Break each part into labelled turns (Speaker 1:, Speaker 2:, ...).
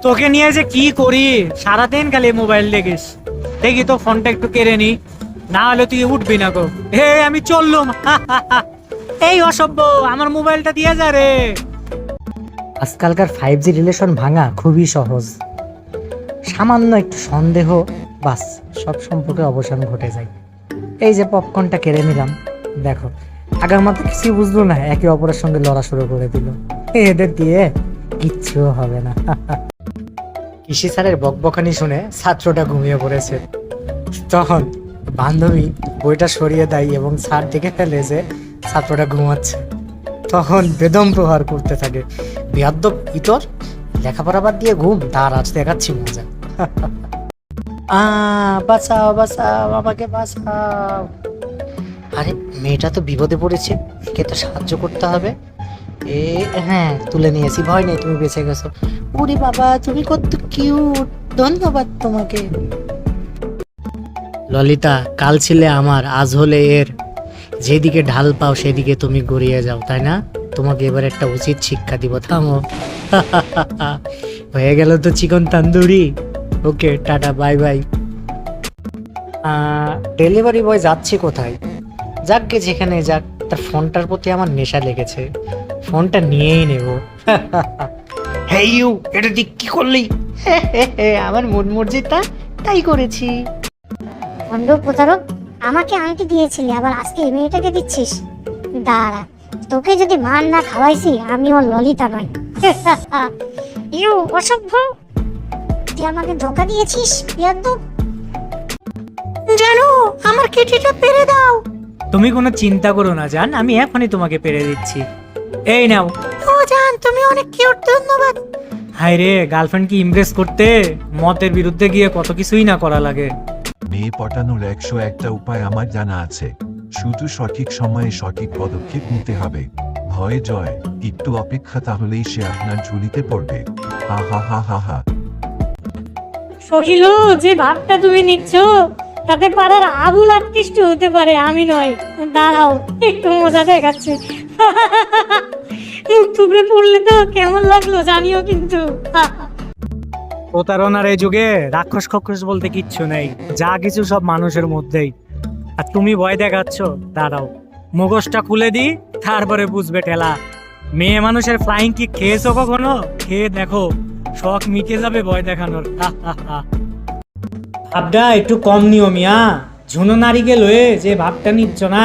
Speaker 1: তোকে নিয়ে যে কি করি, সারাদিন খালি মোবাইল দেখিস। দেখি তো ফোনটা একটু কেড়ে নি, না হলে তুই উঠবি না গো। হে আমি চললুম। এই অসভ্য, আমার মোবাইলটা দিয়ে যা রে। আজকালকার 5G রিলেশন ভাঙা খুবই সহজ। সামান্য একটু সন্দেহ, বাস সব সম্পর্কে অবসান ঘটে যায়। এই যে পপকর্নটা কেড়ে নিলাম, দেখো আগের মতো কিছু বুঝলো না, একে অপরের সঙ্গে লড়া শুরু করে দিল। এদের দিয়ে কিচ্ছু হবে না। কৃষি স্যারের বকবকানি শুনে ছাত্রটা ঘুমিয়ে পড়েছে। তখন বান্ধবী বইটা সরিয়ে দেয় এবং স্যার দেখে ফেলে যে ছাত্রটা ঘুমাচ্ছে। তখন বেদম প্রহার করতে থাকে, বেয়াদ্দব ইতর, লেখাপড়া বাদ দিয়ে ঘুম, তার আজ দেখাচ্ছি মজা। বাঁচাও বাঁচাও, আমাকে বাঁচাও। আরে মেয়েটা তো বিপদে পড়েছে, একে তো সাহায্য করতে হবে। হ্যাঁ তুলে নিয়েছি, ভয় নেই, তুমি বেঁচে গেছো। ওরে বাবা, তুমি কত কিউট, ধন্যবাদ তোমাকে। ললিতা, কাল ছিলে আমার, আজ হলে এর। যেদিকে ঢাল পাও সেদিকে তুমি গড়িয়ে যাও, তাই না? তোমাকে এবার একটা উচিত শিক্ষা দিব, থামো। হয়ে গেল তো chicken tandoori. Okay, tata, bye bye. Delivery boy যাচ্ছে কোথায়? যাক গে যেখানে যাক, তার ফোনটার প্রতি আমার নেশা লেগেছে, ফোনটা নিয়েই নেব। হেই ইউ, এটা ঠিক কি করলি? আমার মন মর্জিতা, তাই করেছি।
Speaker 2: বন্ধ প্রতারক, আমাকে আংটি দিয়েছিলি, আবার আজকে এই মেয়েটাকে দিচ্ছিস? দাঁড়া, তোকে যদি মার না খাওয়াইছি আমি ওর ললিতা নয়। ইউ অসভ্য, তুই আমাকে ধোকা দিয়েছিস বিয়াদ্দব।
Speaker 1: জানো, আমার কেটিটা পেরে দাও। তুমি কোনো চিন্তা করো না জান, আমি এখনই তোমাকে পেরে দিচ্ছি। এই নাও। ও জান, তুমি অনেক কিউট, ধন্যবাদ। হায় রে, গার্লফ্রেন্ডকে ইমপ্রেস করতে মতের বিরুদ্ধে গিয়ে কত কিছুই না করা লাগে।
Speaker 3: মেয়ে পটানোর 101টা উপায় আমার জানা আছে, শুধু সঠিক সময়ে সঠিক পদক্ষেপ নিতে হবে। ভয়ে জয়, একটু অপেক্ষা, তাহলেই সে আপনার ঝুলিতে পড়বে। হা হা হা হা হা।
Speaker 4: সহিল, যে ভাবটা তুমি নিচ্ছ তাতে পাড়ার আবুল আর্টিস্ট হতে পারে, আমি নয়। দাঁড়াও, একটু মজা দেখাচ্ছে। মুখ থুবড়ে পড়লে তো কেমন লাগলো জানিও কিন্তু।
Speaker 1: প্রতারণার এই যুগে রাক্ষস খক্ষস বলতে কিচ্ছু নেই, যা কিছু সব মানুষের মধ্যেই। আর তুমি ভয় দেখাচ্ছ, দাঁড়াও মুখোশটা খুলে দি, তারপরে বুঝবে ঠেলা। মেয়ে মানুষের ফ্লাইং কিক খেয়েছো কখনো? খেয়ে দেখো, শখ মিটে যাবে ভয় দেখানোর। ভাবটা একটু কম নিও মিয়া, ঝুনো নারীকে লয়ে যে ভাবটা নিচ্ছ না।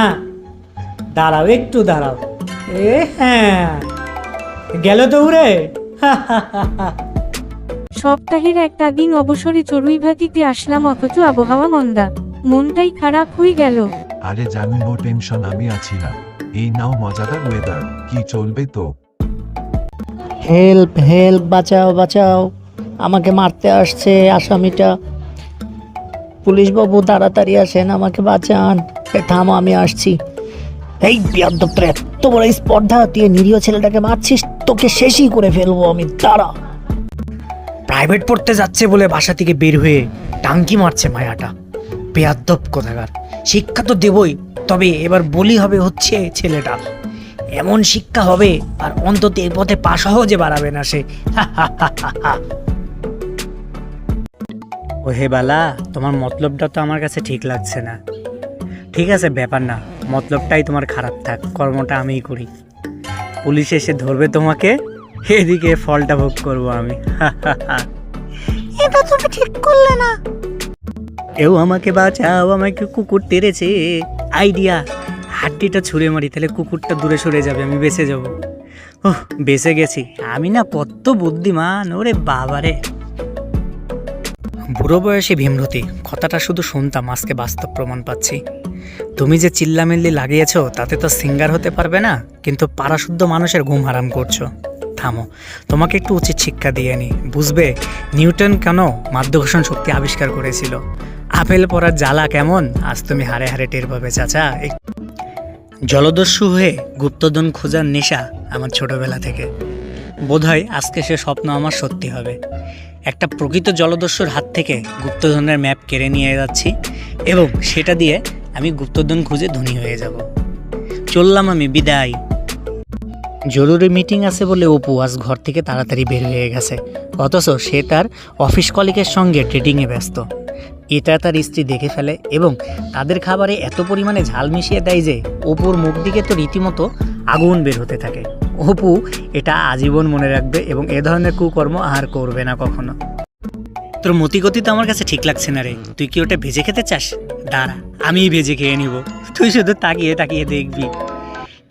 Speaker 1: দাঁড়াও, একটু দাঁড়াও। হ্যাঁ, গেল তো উড়ে।
Speaker 4: সপ্তাহের একটা দিন অবসরে চড়ুইভাতিতে আসলাম, অথচ আবহাওয়া মন্দা, মনটাই খারাপ হয়ে গেল।
Speaker 3: আরে জানি, নো টেনশন, আমি আছি না। এই নাও মজাদার ওয়েদার, কি চলবে তো?
Speaker 5: হেল্প হেল্প, বাঁচাও বাঁচাও, আমাকে মারতে আসছে আসামিটা। পুলিশ বাবু তাড়াতাড়ি আসেন, আমাকে বাঁচান। থামো, আমি আসছি। এই বিয়াদ্দব, তোর এত বড় স্পর্ধা, তুই নিরীহ ছেলেটাকে মারছিস, তোকে শেষই করে ফেলবো আমি, দাঁড়া।
Speaker 1: প্রাইভেট পড়তে যাচ্ছে বলে বাসা থেকে বের হয়ে টাঙ্কি মারছে মায়াটা, বেয়াদ্দব কোথাকার। শিক্ষা তো দেবই, তবে এবার বলি হবে হচ্ছে ছেলেটা। এমন শিক্ষা হবে আর অন্তত এই পথে পা সহজে বাড়াবে না সে। ও হে বালা, তোমার মতলবটা তো আমার কাছে ঠিক লাগছে না। ঠিক আছে, ব্যাপার না, মতলবটাই তোমার খারাপ থাক, কর্মটা আমিই করি। পুলিশ এসে ধরবে তোমাকে, এদিকে ফলটা ভোগ করবো আমি।
Speaker 2: এটা তুমি ঠিক করলে না।
Speaker 1: কেউ আমাকে বাঁচাও, আমাকে কুকুর টেরেছে। আইডিয়া, হাড্ডিটা ছুঁড়ে মারি, তাহলে কুকুরটা দূরে সরে যাবে, আমি বেঁচে যাব। ওহ, বেঁচে গেছি আমি, না কত বুদ্ধিমান, ওরে বাবারে। বুড়ো বয়সে ভীমরতি কথাটা শুধু শুনতাম, আজকে বাস্তব প্রমাণ পাচ্ছি। তুমি যে চিল্লামিল্লি লাগিয়েছো তাতে তো সিঙ্গার হতে পারবে না, কিন্তু পাড়াশুদ্ধ মানুষের ঘুম হারাম করছো। থামো, তোমাকে একটু উচিত শিক্ষা দিয়ে নি, বুঝবে নিউটন কেন মাধ্যাকর্ষণ শক্তি আবিষ্কার করেছিল। আপেল পড়ার জ্বালা কেমন আজ তুমি হারে হারে টের পাবে চাচা। জলদস্যু হয়ে গুপ্তধন খোঁজার নেশা আমার ছোটবেলা থেকে, বোধহয় আজকে সে স্বপ্ন আমার সত্যি হবে। একটা প্রকৃত জলদস্যুর হাত থেকে গুপ্তধনের ম্যাপ কেড়ে নিয়ে যাচ্ছি এবং সেটা দিয়ে আমি গুপ্তধন খুঁজে ধনী হয়ে যাব। চললাম আমি, বিদায়।
Speaker 5: জরুরি মিটিং আছে বলে অপু আজ ঘর থেকে তাড়াতাড়ি বের হয়ে গেছে, অথচ সে তার অফিস কলিগের সঙ্গে ট্রেডিংয়ে ব্যস্ত। এটা তার স্ত্রী দেখে ফেলে এবং তাদের খাবারে এত পরিমাণে ঝাল মিশিয়ে দেয় যে অপুর মুখ দিকে তো রীতিমতো আগুন বের হতে থাকে। অপু এটা আজীবন মনে রাখবে এবং এ ধরনের কুকর্ম আর করবে না কখনো। তোর মতিগতি তো আমার কাছে ঠিক লাগছে না রে, তুই কি ওটা ভেজে খেতে চাস? দাঁড়া, আমিই ভেজে খেয়ে নিব, তুই শুধু তাকিয়ে তাকিয়ে দেখবি।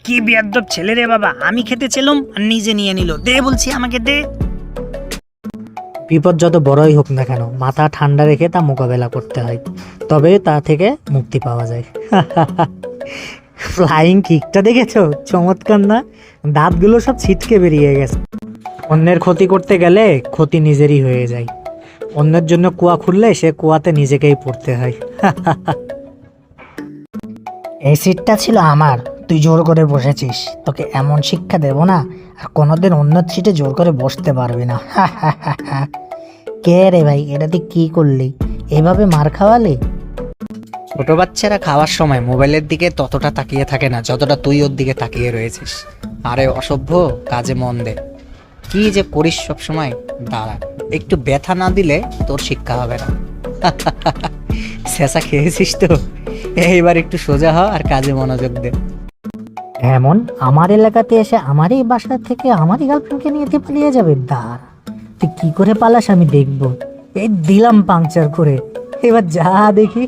Speaker 5: কি বেয়াদব ছেলে রে বাবা, আমি খেতে চেলাম আর নিজে নিয়ে নিল। দে বলছি, আমাকে দে। বিপদ যত বড়ই হোক না কেন, মাথা ঠান্ডা রেখে তা মোকাবেলা করতে হয়, তবে তা থেকে মুক্তি পাওয়া যায়। ফ্লাইং কিকটা দেখেছো? চমৎকার না? দাঁতগুলো সব ছিটকে বেরিয়ে গেছে। অন্যের ক্ষতি করতে গেলে ক্ষতি নিজেরই হয়ে যায়। অন্যের জন্য কুয়া খুললে সে কুয়াতে নিজেকেই পড়তে হয়। এই সিটটা ছিল আমার, তুই জোর করে বসেছিস, তোকে এমন শিক্ষা দেব না আর কোনোদিন অন্য সিটে জোর করে বসতে পারবি না। কে রে ভাই, এটা তুই কি করলি? এভাবে মার খাওয়ালি? ছোট বাচ্চারা খাওয়ার সময় মোবাইলের দিকে ততটা তাকিয়ে থাকে না যতটা তুই ওর দিকে তাকিয়ে রয়েছিস। আরে অসভ্য, কাজে মন দে। কি যে করিস সব সময়? দাঁড়া, একটু ব্যথা না দিলে তোর শিক্ষা হবে না। শেষা খেয়েছিস তো, এইবার একটু সোজা হ আর কাজে মনোযোগ দে। এমন আমার এলাকাতে এসে আমারই বাসা থেকে আমারই গার্লফ্রেন্ডকে নিয়ে তুই পালিয়ে যাবে? দাঁড়া, তুই কি করে পালাস আমি দেখবো। এই দিলাম পাংচার করে, এবার যা দেখি।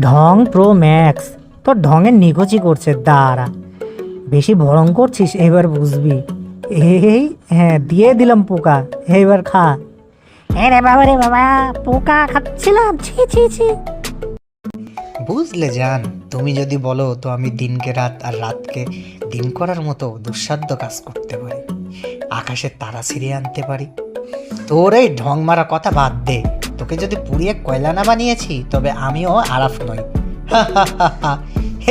Speaker 5: ঢং প্রো ম্যাক্স, তোর ঢঙের নিখোঁজি করছে। দাঁড়া, বেশি ভরং করছিস, এবার বুঝবি। এই হ্যাঁ, দিয়ে দিলাম পোকা, এবার খা। রে বাবা, রে বাবা, পোকা খাচ্ছিলাম, ছি ছি ছি। বুঝলে জান, তুমি যদি বলো তো আমি দিনকে রাত আর রাতকে দিন করার মতো দুঃসাধ্য কাজ করতে পারি, আকাশের তারা ছিঁড়ে আনতে পারি। তোর এই ঢং মারা কথা বাদ দে, তোকে যদি পুড়িয়ে কয়লা না বানিয়েছি তবে আমিও আরাফ নই।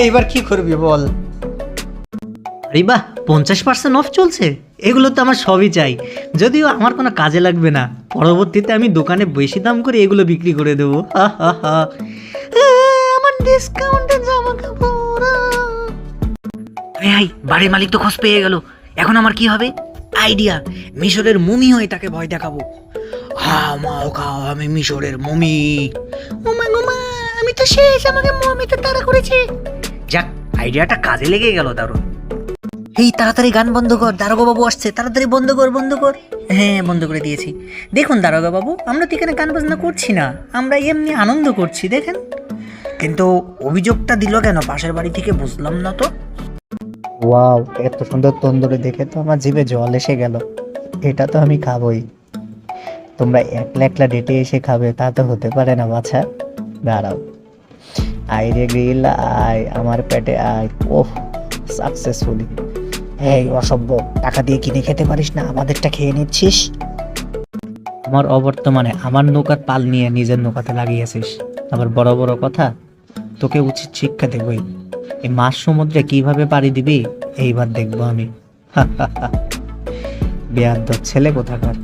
Speaker 5: এইবার কি করবি বল? আরে বাহ, 50% অফ চলছে, এগুলো তো আমার সবই চাই, যদিও আমার কোনো কাজে লাগবে না। পরবর্তীতে আমি দোকানে বেশি দাম করে এগুলো বিক্রি করে দেবো। আমার ডিসকাউন্টের জামা কাপড়। বাড়ির মালিক তো খোঁজ পেয়ে গেল, এখন আমার কি হবে? আইডিয়া, মিশরের মমি হয়ে তাকে ভয় দেখাবো। মাও খাও, আমি মিশরের মমি। ওমা গোমা, আমি তো শেষ, আমাকে মমিতে তাড়া করেছে। যাক, আইডিয়াটা কাজে লেগে গেল দারুণ। এই তাড়াতাড়ি গান বন্ধ কর, দারোগা বাবু আসছে, তাড়াতাড়ি বন্ধ কর, বন্ধ কর। হ্যাঁ, বন্ধ করে দিয়েছি। দেখুন দারোগা বাবু, আমরা তো এখানে গান বাজনা করছি না, আমরা এমনি আনন্দ করছি, দেখেন। কিন্তু অভিযোগটা দিল কেন পাশের বাড়ি থেকে, বুঝলাম না তো। ওয়াও, এত সুন্দর তন্দুরি দেখে তো আমার জিভে জল এসে গেল। এটা তো আমি খাবই। তোমরা একলা একলা ডেটে এসে খাবে তা তো হতে পারে না বাছা। দাঁড়াও, আই রে গ্রিল আয়, আমার পেটে আয়। ওহ, সাকসেসফুলি। এই অসভ্য, টাকা দিয়ে কিনে খেতে পারিস না, আমাদেরটা খেয়ে নিচ্ছিস। আমার অবর্তমানে আমার নৌকার পাল নিয়ে নিজের নৌকাতে লাগিয়েছিস, আবার বড় বড় কথা। তোকে উচিত শিক্ষা দেবই। এই মাছ সমুদ্রে কিভাবে পাড়ি দিবি এইবার দেখবো আমি। বেয়াদব ছেলে কোথাকার।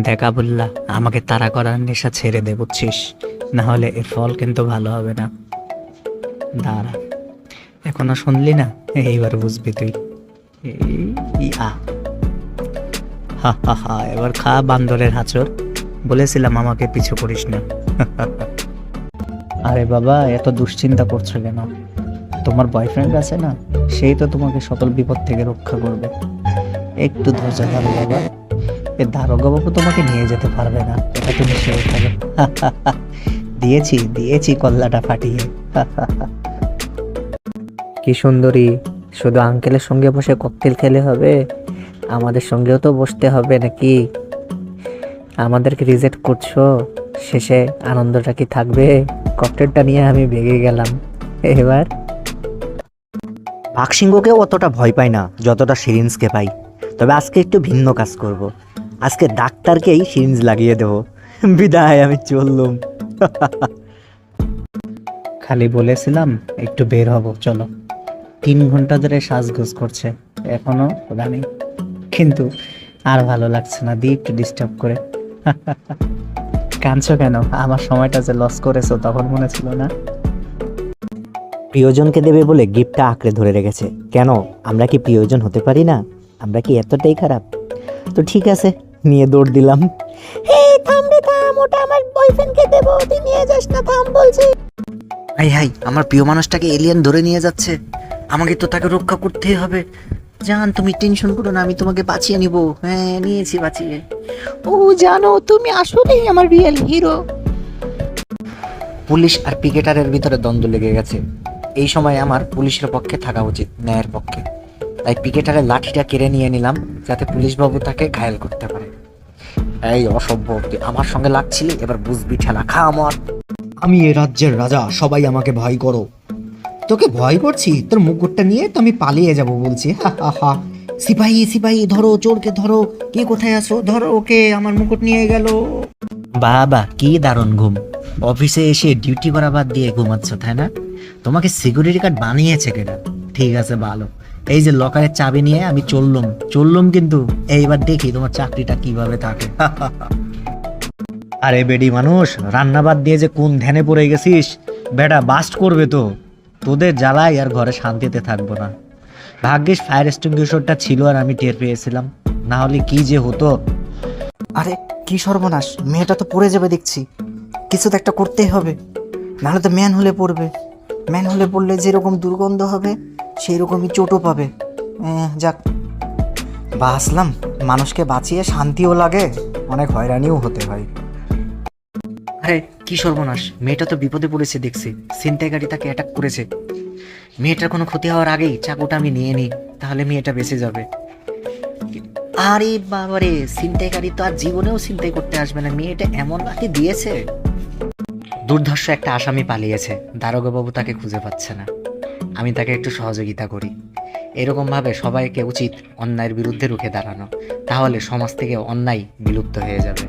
Speaker 5: দেখা বললা, আমাকে তাড়া করার নেশা ছেড়ে দে বুঝছিস, না হলে এর ফল কিন্তু ভালো হবে না। দাঁড়া, এখনো শুনলি না, এইবার বুঝবি তুই। এবার খা বান্দরের হাঁচড়। বলেছিলাম আমাকে পিছু করিস না। আরে বাবা, এত দুশ্চিন্তা করছো কেন? তোমার বয়ফ্রেন্ড আছে না, সেই তো তোমাকে সকল বিপদ থেকে রক্ষা করবে। একটু ধৈর্য ধরো বাবা, এ দারোগা বাবু তোমাকে নিয়ে যেতে পারবে না, এটা তুমি শিওর থাকো। দিয়েছি দিয়েছি কল্লাটা ফাটিয়ে। কি সুন্দরী, শুধু আঙ্কেলের সঙ্গে বসে ককটেল খেলে হবে? আমাদের সঙ্গেও তো বসতে হবে নাকি? আমাদেরকে রিজেক্ট করছো, শেষে আনন্দটা কি থাকবে? ককটেলটা নিয়ে আমি ভেগে গেলাম। এবার
Speaker 6: বাঘসিংহকে অতটা ভয় পাই না যতটা সিরিঞ্জকে পাই, তবে আজকে একটু ভিন্ন কাজ করব। আজকে ডাক্তারকেই সিরিঞ্জ লাগিয়ে দেব। বিদায়, আমি চললুম।
Speaker 5: খালি বলেছিলাম একটু বের হব, চলো। 3 ঘন্টা ধরে সাজগোজ করছে, এখনো ওরা নেই, কিন্তু আর ভালো লাগছে না, দিয়ে একটু ডিস্টার্ব করে। কাঁদছো কেন? আমার সময়টা যে লস করেছো তখন মনে ছিল না?
Speaker 6: প্রিয়জনকে দেবে বলে গিফটটা আঁকড়ে ধরে রেখেছে। কেন, আমরা কি প্রিয়জন হতে পারি না? আমরা কি এতটাই খারাপ? তো ঠিক আছে, নিয়ে দৌড় দিলাম। এই থাম রে থাম, ওটা আমার বয়ফ্রেন্ডকে দেবো, তুই নিয়ে যাস না, থাম বলছি। হাই হাই, আমার প্রিয় মানুষটাকে এলিয়েন ধরে নিয়ে যাচ্ছে, আমাকে তো তাকে রক্ষা করতেই হবে। জান, তুমি টেনশন করো না, আমি তোমাকে বাঁচিয়ে নিব। হ্যাঁ, নিয়েছি বাঁচিয়ে। ও জানো, তুমি আসলেই আমার রিয়েল হিরো। পুলিশ আর পিকেটারের ভিতরে দ্বন্দ্ব লেগে গেছে। এই সময় আমার পুলিশের পক্ষে থাকা উচিত, ন্যায়ের পক্ষে। তাই পিকেটারের লাঠিটা কেড়ে নিয়ে নিলাম, যাতে পুলিশবাবু তাকে ঘায়েল করতে পারে। এই অসভ্য, তুই আমার সঙ্গে লাগছিলি, এবার বুঝবি ঠেলা খা আমার। আমি এ রাজ্যের রাজা, সবাই আমাকে ভয় করো। তোকে ভয় করছি? তোর মুকুটটা নিয়ে তো আমি পালিয়ে যাব বলছি। হা হা হা। সিপাহী সিপাহী, ধরো চোরকে ধরো। কে কোথায় আছো? ধরো ওকে, আমার মুকুট নিয়ে গেল। বাবা, কি দারুণ ঘুম। অফিসে এসে ডিউটি করা বাদ দিয়ে ঘুমাচ্ছ, তাই না? তোমাকে সিকিউরিটি গার্ড বানিয়েছে কেনা? ঠিক আছে, ভালো। এই যে লকারের চাবি নিয়ে আমি চললুম কিন্তু এইবার দেখি তোমার চাকরিটা কিভাবে থাকে। আরে বেডি মানুষ, রান্না বাদ দিয়ে যে কোন ধ্যানে পড়ে গেছিস, বেটা বাস্ট করবে তো। তোদের জ্বালায় আর ঘরে শান্তিতে থাকবো না। ভাগ্যিস ফায়ার এক্সটিংগুইশারটা ছিল আর আমি টের পেয়েছিলাম, না হলে কি যে হতো। আরে কি সর্বনাশ, মেয়েটা তো পড়ে যাবে দেখছি। কিছু তো একটা করতেই হবে, নাহলে তো ম্যান হলে পড়বে। ম্যান হলে পড়লে যেরকম দুর্গন্ধ হবে সেই রকমই চোটও পাবে। যাক, বাঁচলাম। মানুষকে বাঁচিয়ে শান্তিও লাগে, অনেক হয়রানিও হতে হয়। আরে কি সর্বনাশ, মেয়েটা তো বিপদে পড়েছে দেখছি। ছিনতাইকারী তাকে অ্যাটাক করেছে। মেয়েটার কোনো ক্ষতি হওয়ার আগেই চাকুটা আমি নিয়ে নিই, তাহলে মেয়েটা বেঁচে যাবে। আরে বাবারে, ছিনতাইকারী তো আর জীবনেও ছিনতাই করতে আসবে না। মেয়েটা এমন লাঠি দিয়েছে। দুর্ধর্ষ একটা আসামি পালিয়েছে, দারোগা বাবু তাকে খুঁজে পাচ্ছে না। আমি তাকে একটু সহযোগিতা করি। এরকম ভাবে সবাইকে উচিত অন্যায়ের বিরুদ্ধে রুখে দাঁড়ানো, তাহলে সমাজ থেকে অন্যায় বিলুপ্ত হয়ে যাবে।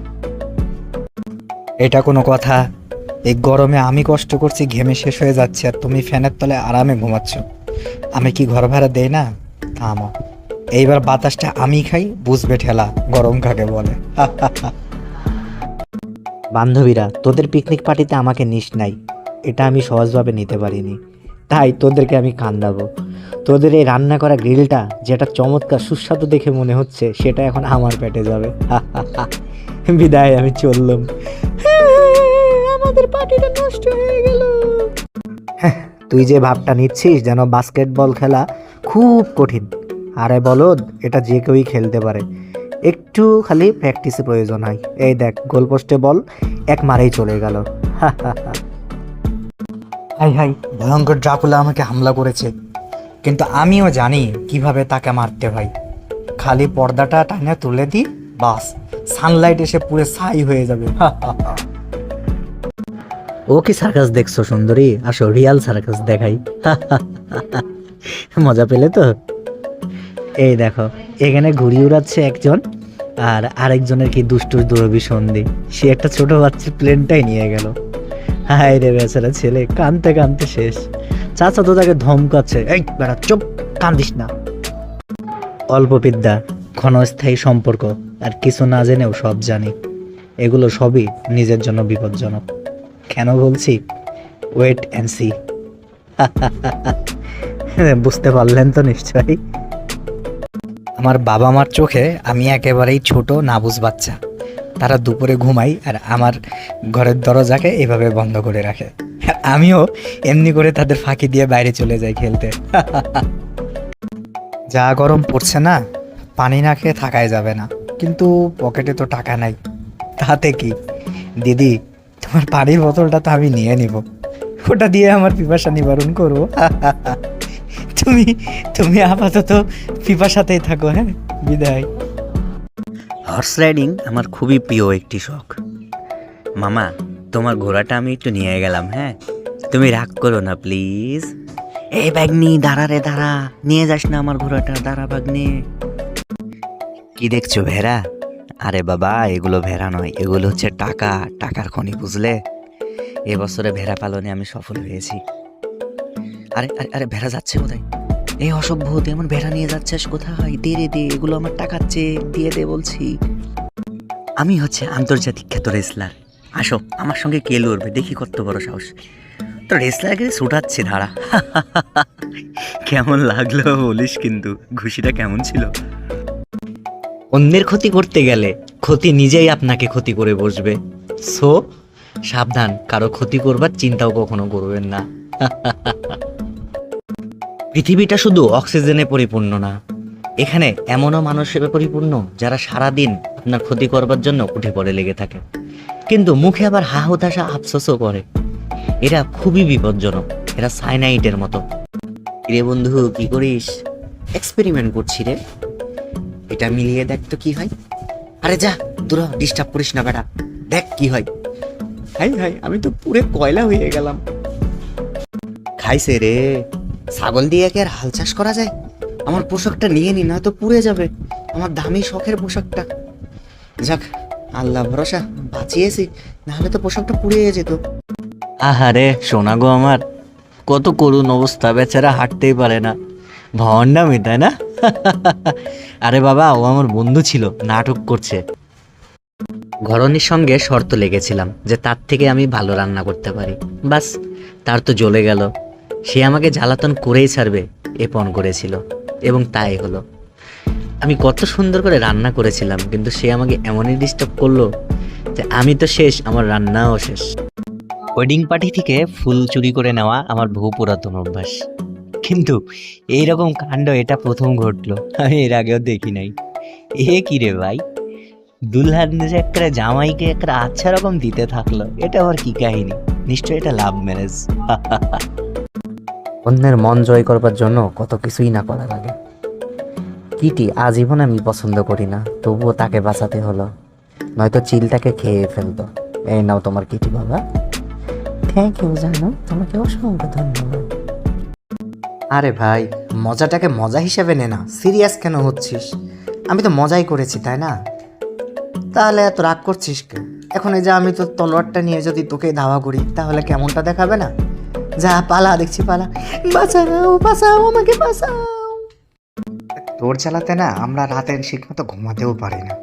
Speaker 7: এটা কোনো কথা? এই গরমে আমি কষ্ট করছি, ঘেমে শেষ হয়ে যাচ্ছে, আর তুমি ফ্যানের তলে আরামে ঘুমাচ্ছ। আমি কি ঘর ভাড়া দেই না? থামো, এইবার বাতাসটা আমি খাই, বুঝবে ঠেলা গরম কাকে বলে।
Speaker 6: বান্ধবীরা, তোদের পিকনিক পার্টিতে আমাকে নিস নাই, এটা আমি সহজভাবে নিতে পারিনি, তাই তোদেরকে আমি কান্দাবো। তোদের এই রান্না করা গ্রিলটা যেটা চমৎকার সুস্বাদু দেখে মনে হচ্ছে, সেটা এখন আমার পেটে যাবে। বিদায়, আমি চললাম। আমাদের পার্টিটা নষ্ট হয়ে গেল। তুই যে ভাবটা নিচ্ছিস যেন বাস্কেটবল খেলা খুব কঠিন, আরে বলদ, এটা যে কেউই খেলতে পারে, একটু খালি প্র্যাকটিসের প্রয়োজন হয়। এই দেখ, গোলপোস্টে বল এক মারেই চলে গেল।
Speaker 7: হাই হাই, ভয়ঙ্কর ড্রাকুলা আমাকে হামলা করেছে, কিন্তু আমিও জানি কিভাবে তাকে মারতে হয়। খালি পর্দাটা টানে তুলে দিই, বাস সানলাইট এসে পুরো ছাই হয়ে যাবে।
Speaker 6: ও কি সার্কাস দেখছো সুন্দরী? আসো রিয়াল সার্কাস দেখাই। মজা পেলে তো? এই দেখো, এখানে ঘুড়ি উড়াচ্ছে একজন, আর আরেকজনের কি দুষ্টুর দুরবি সন্ধি, সে একটা ছোট বাচ্চার প্লেনটাই নিয়ে গেল। হায় রে বেচারা ছেলে, কানতে কানতে শেষ। চাচা তো তাকে ধমকাচ্ছে, এই বেড়া চুপ, কান্দিস না। অল্প বিদ্যা, ক্ষণস্থায়ী সম্পর্ক, আর কিছু না জেনেও সব জানি, এগুলো সবই নিজের জন্য বিপজ্জনক। কেন বলছি? Wait and see. বুঝতে পারলেন তো নিশ্চয়ই।
Speaker 7: আমার বাবা মার চোখে আমি একেবারেই ছোট নাবুঝ বাচ্চা। তারা দুপুরে ঘুমাই আর আমার ঘরের দরজাকে এভাবে বন্ধ করে রাখে। আমিও এমনি করে তাদের ফাঁকি দিয়ে বাইরে চলে যাই খেলতে। যা গরম পড়ছে না, পানি না খেয়ে থাকাই যাবে না, কিন্তু পকেটে তো টাকা নাই। তাতে কি দিদি, তোমার পানির বোতলটা তো আমি নিয়ে নিব, ওটা দিয়ে আমার পিপাসা নিবারণ করবো। তুমি তুমি আপাতত পিপাসাতেই থাকো। হ্যাঁ, বিদায়।
Speaker 6: হর্স রাইডিং আমার খুবই প্রিয় একটি শখ। মামা, তোমার ঘোড়াটা আমি একটু নিয়ে গেলাম, হ্যাঁ? তুমি রাগ করো না প্লিজ। এই বাগনি, দাঁড়া রে দাঁড়া, নিয়ে যাস না আমার ঘোড়াটা, দাঁড়া বাগনি। কি দেখছো, ভেড়া? আরে বাবা, এগুলো ভেড়া নয়, এগুলো হচ্ছে টাকা, টাকার খনি, বুঝলে? এবছরে ভেড়া পালনে আমি সফল হয়েছি। আরে আরে আরে, ভেড়া যাচ্ছে কোথায়? এই অসভ্য, তুই আমার ভেড়া নিয়ে যাচ্ছিস কোথায়? দে রে দে, এগুলো আমার টাকার চেয়ে, দিয়ে দে বলছি। আমি হচ্ছে আন্তর্জাতিক খ্যাত রেসলার। আসো আমার সঙ্গে কে লড়বে, দেখি কত বড় সাহস। তো রেসলারকে ছুটাচ্ছি ধারা। কেমন লাগলো বলিস, কিন্তু ঘুষিটা কেমন ছিল? অন্যের ক্ষতি করতে গেলে ক্ষতি নিজেই আপনাকে ক্ষতি করে বসবে। সো সাবধান, কারো ক্ষতি করবার চিন্তাও কখনো করবেন না। পৃথিবীটা শুধু অক্সিজেনে পরিপূর্ণ না, এখানে এমনও মানুষের পরিপূর্ণ যারা সারাদিন আপনার ক্ষতি করবার জন্য উঠে পড়ে লেগে থাকে, কিন্তু মুখে আবার হা হতাশা আফসোসও করে। এরা খুবই বিপজ্জনক, এরা সাইনাইটের মতো। রে বন্ধু, কি করিস? এক্সপেরিমেন্ট করছি রে। এটা মিলিয়ে দেখ তো কি হয়। আরে যা দূর, ডিস্টার্ব করিস না বেটা, দেখ কি হয়। হাই হাই, আমি তো পুরো কয়লা হয়ে গেলাম। খাইছে রে, ছাগল দিয়ে কি আর হাল চাষ করা যায়? আমার পোশাকটা নিয়ে নি, না তো পুড়ে যাবে আমার দামি শখের পোশাকটা। যাক, আল্লাহ ভরসা বাঁচিয়েছি, নাহলে তো পোশাকটা পুড়ে যেত। আহারে সোনা গো আমার, কত করুণ অবস্থা, বেচারা হাঁটতেই পারে না। ভন্ডামি, তাই না? আরে বাবা, ও আমার বন্ধু ছিল, নাটক করছে। ঘরণীর সঙ্গে শর্ত লেগেছিলাম যে তার থেকে আমি ভালো রান্না করতে পারি। বাস, তার তো জ্বলে গেল। সে আমাকে জ্বালাতন করেই ছাড়বে এ পণ করেছিল, এবং তাই হলো। আমি কত সুন্দর করে রান্না করেছিলাম, কিন্তু সে আমাকে এমনই ডিস্টার্ব করলো যে আমি তো শেষ, আমার রান্নাও শেষ। ওয়েডিং পার্টি থেকে ফুল চুরি করে নেওয়া আমার বহু পুরাতন অভ্যাস, কিন্তু এইরকম কাণ্ড এটা প্রথম ঘটলো। আমি এর আগেও দেখি নাই। এ কি রে ভাই, দুলহান একটা জামাইকে একটা আচ্ছা রকম দিতে থাকলো, এটা আবার কি কাহিনী? নিশ্চয়ই এটা লাভ ম্যারেজ। অন্যের মন জয় করবার জন্য কত কিছুই না করা লাগে। কিটি আজীবন আমি পছন্দ করি না, তবুও তাকে বাঁচাতে হলো, নয়তো চিলটাকে খেয়ে ফেলতো। এই নাও তোমার কিটি বাবা। থ্যাংক ইউ জানো, তোমাকে অসংখ্য ধন্যবাদ।
Speaker 7: আরে ভাই, মজাটাকে মজা হিসেবে নে না, সিরিয়াস কেন হচ্ছিস? আমি তো মজাই করেছি, তাই না? তাহলে এত রাগ করছিস কেন? এখন এই যে আমি তো তলোয়ারটা নিয়ে যদি তোকে ধাওয়া করি, তাহলে কেমনটা দেখাবে না? যা পালা, দেখছি পালা। বাঁচাও বাঁচাও, আমাকে বাঁচাও। তোর চালাতে না আমরা রাতে ঠিক মতো ঘুমাতেও পারি না।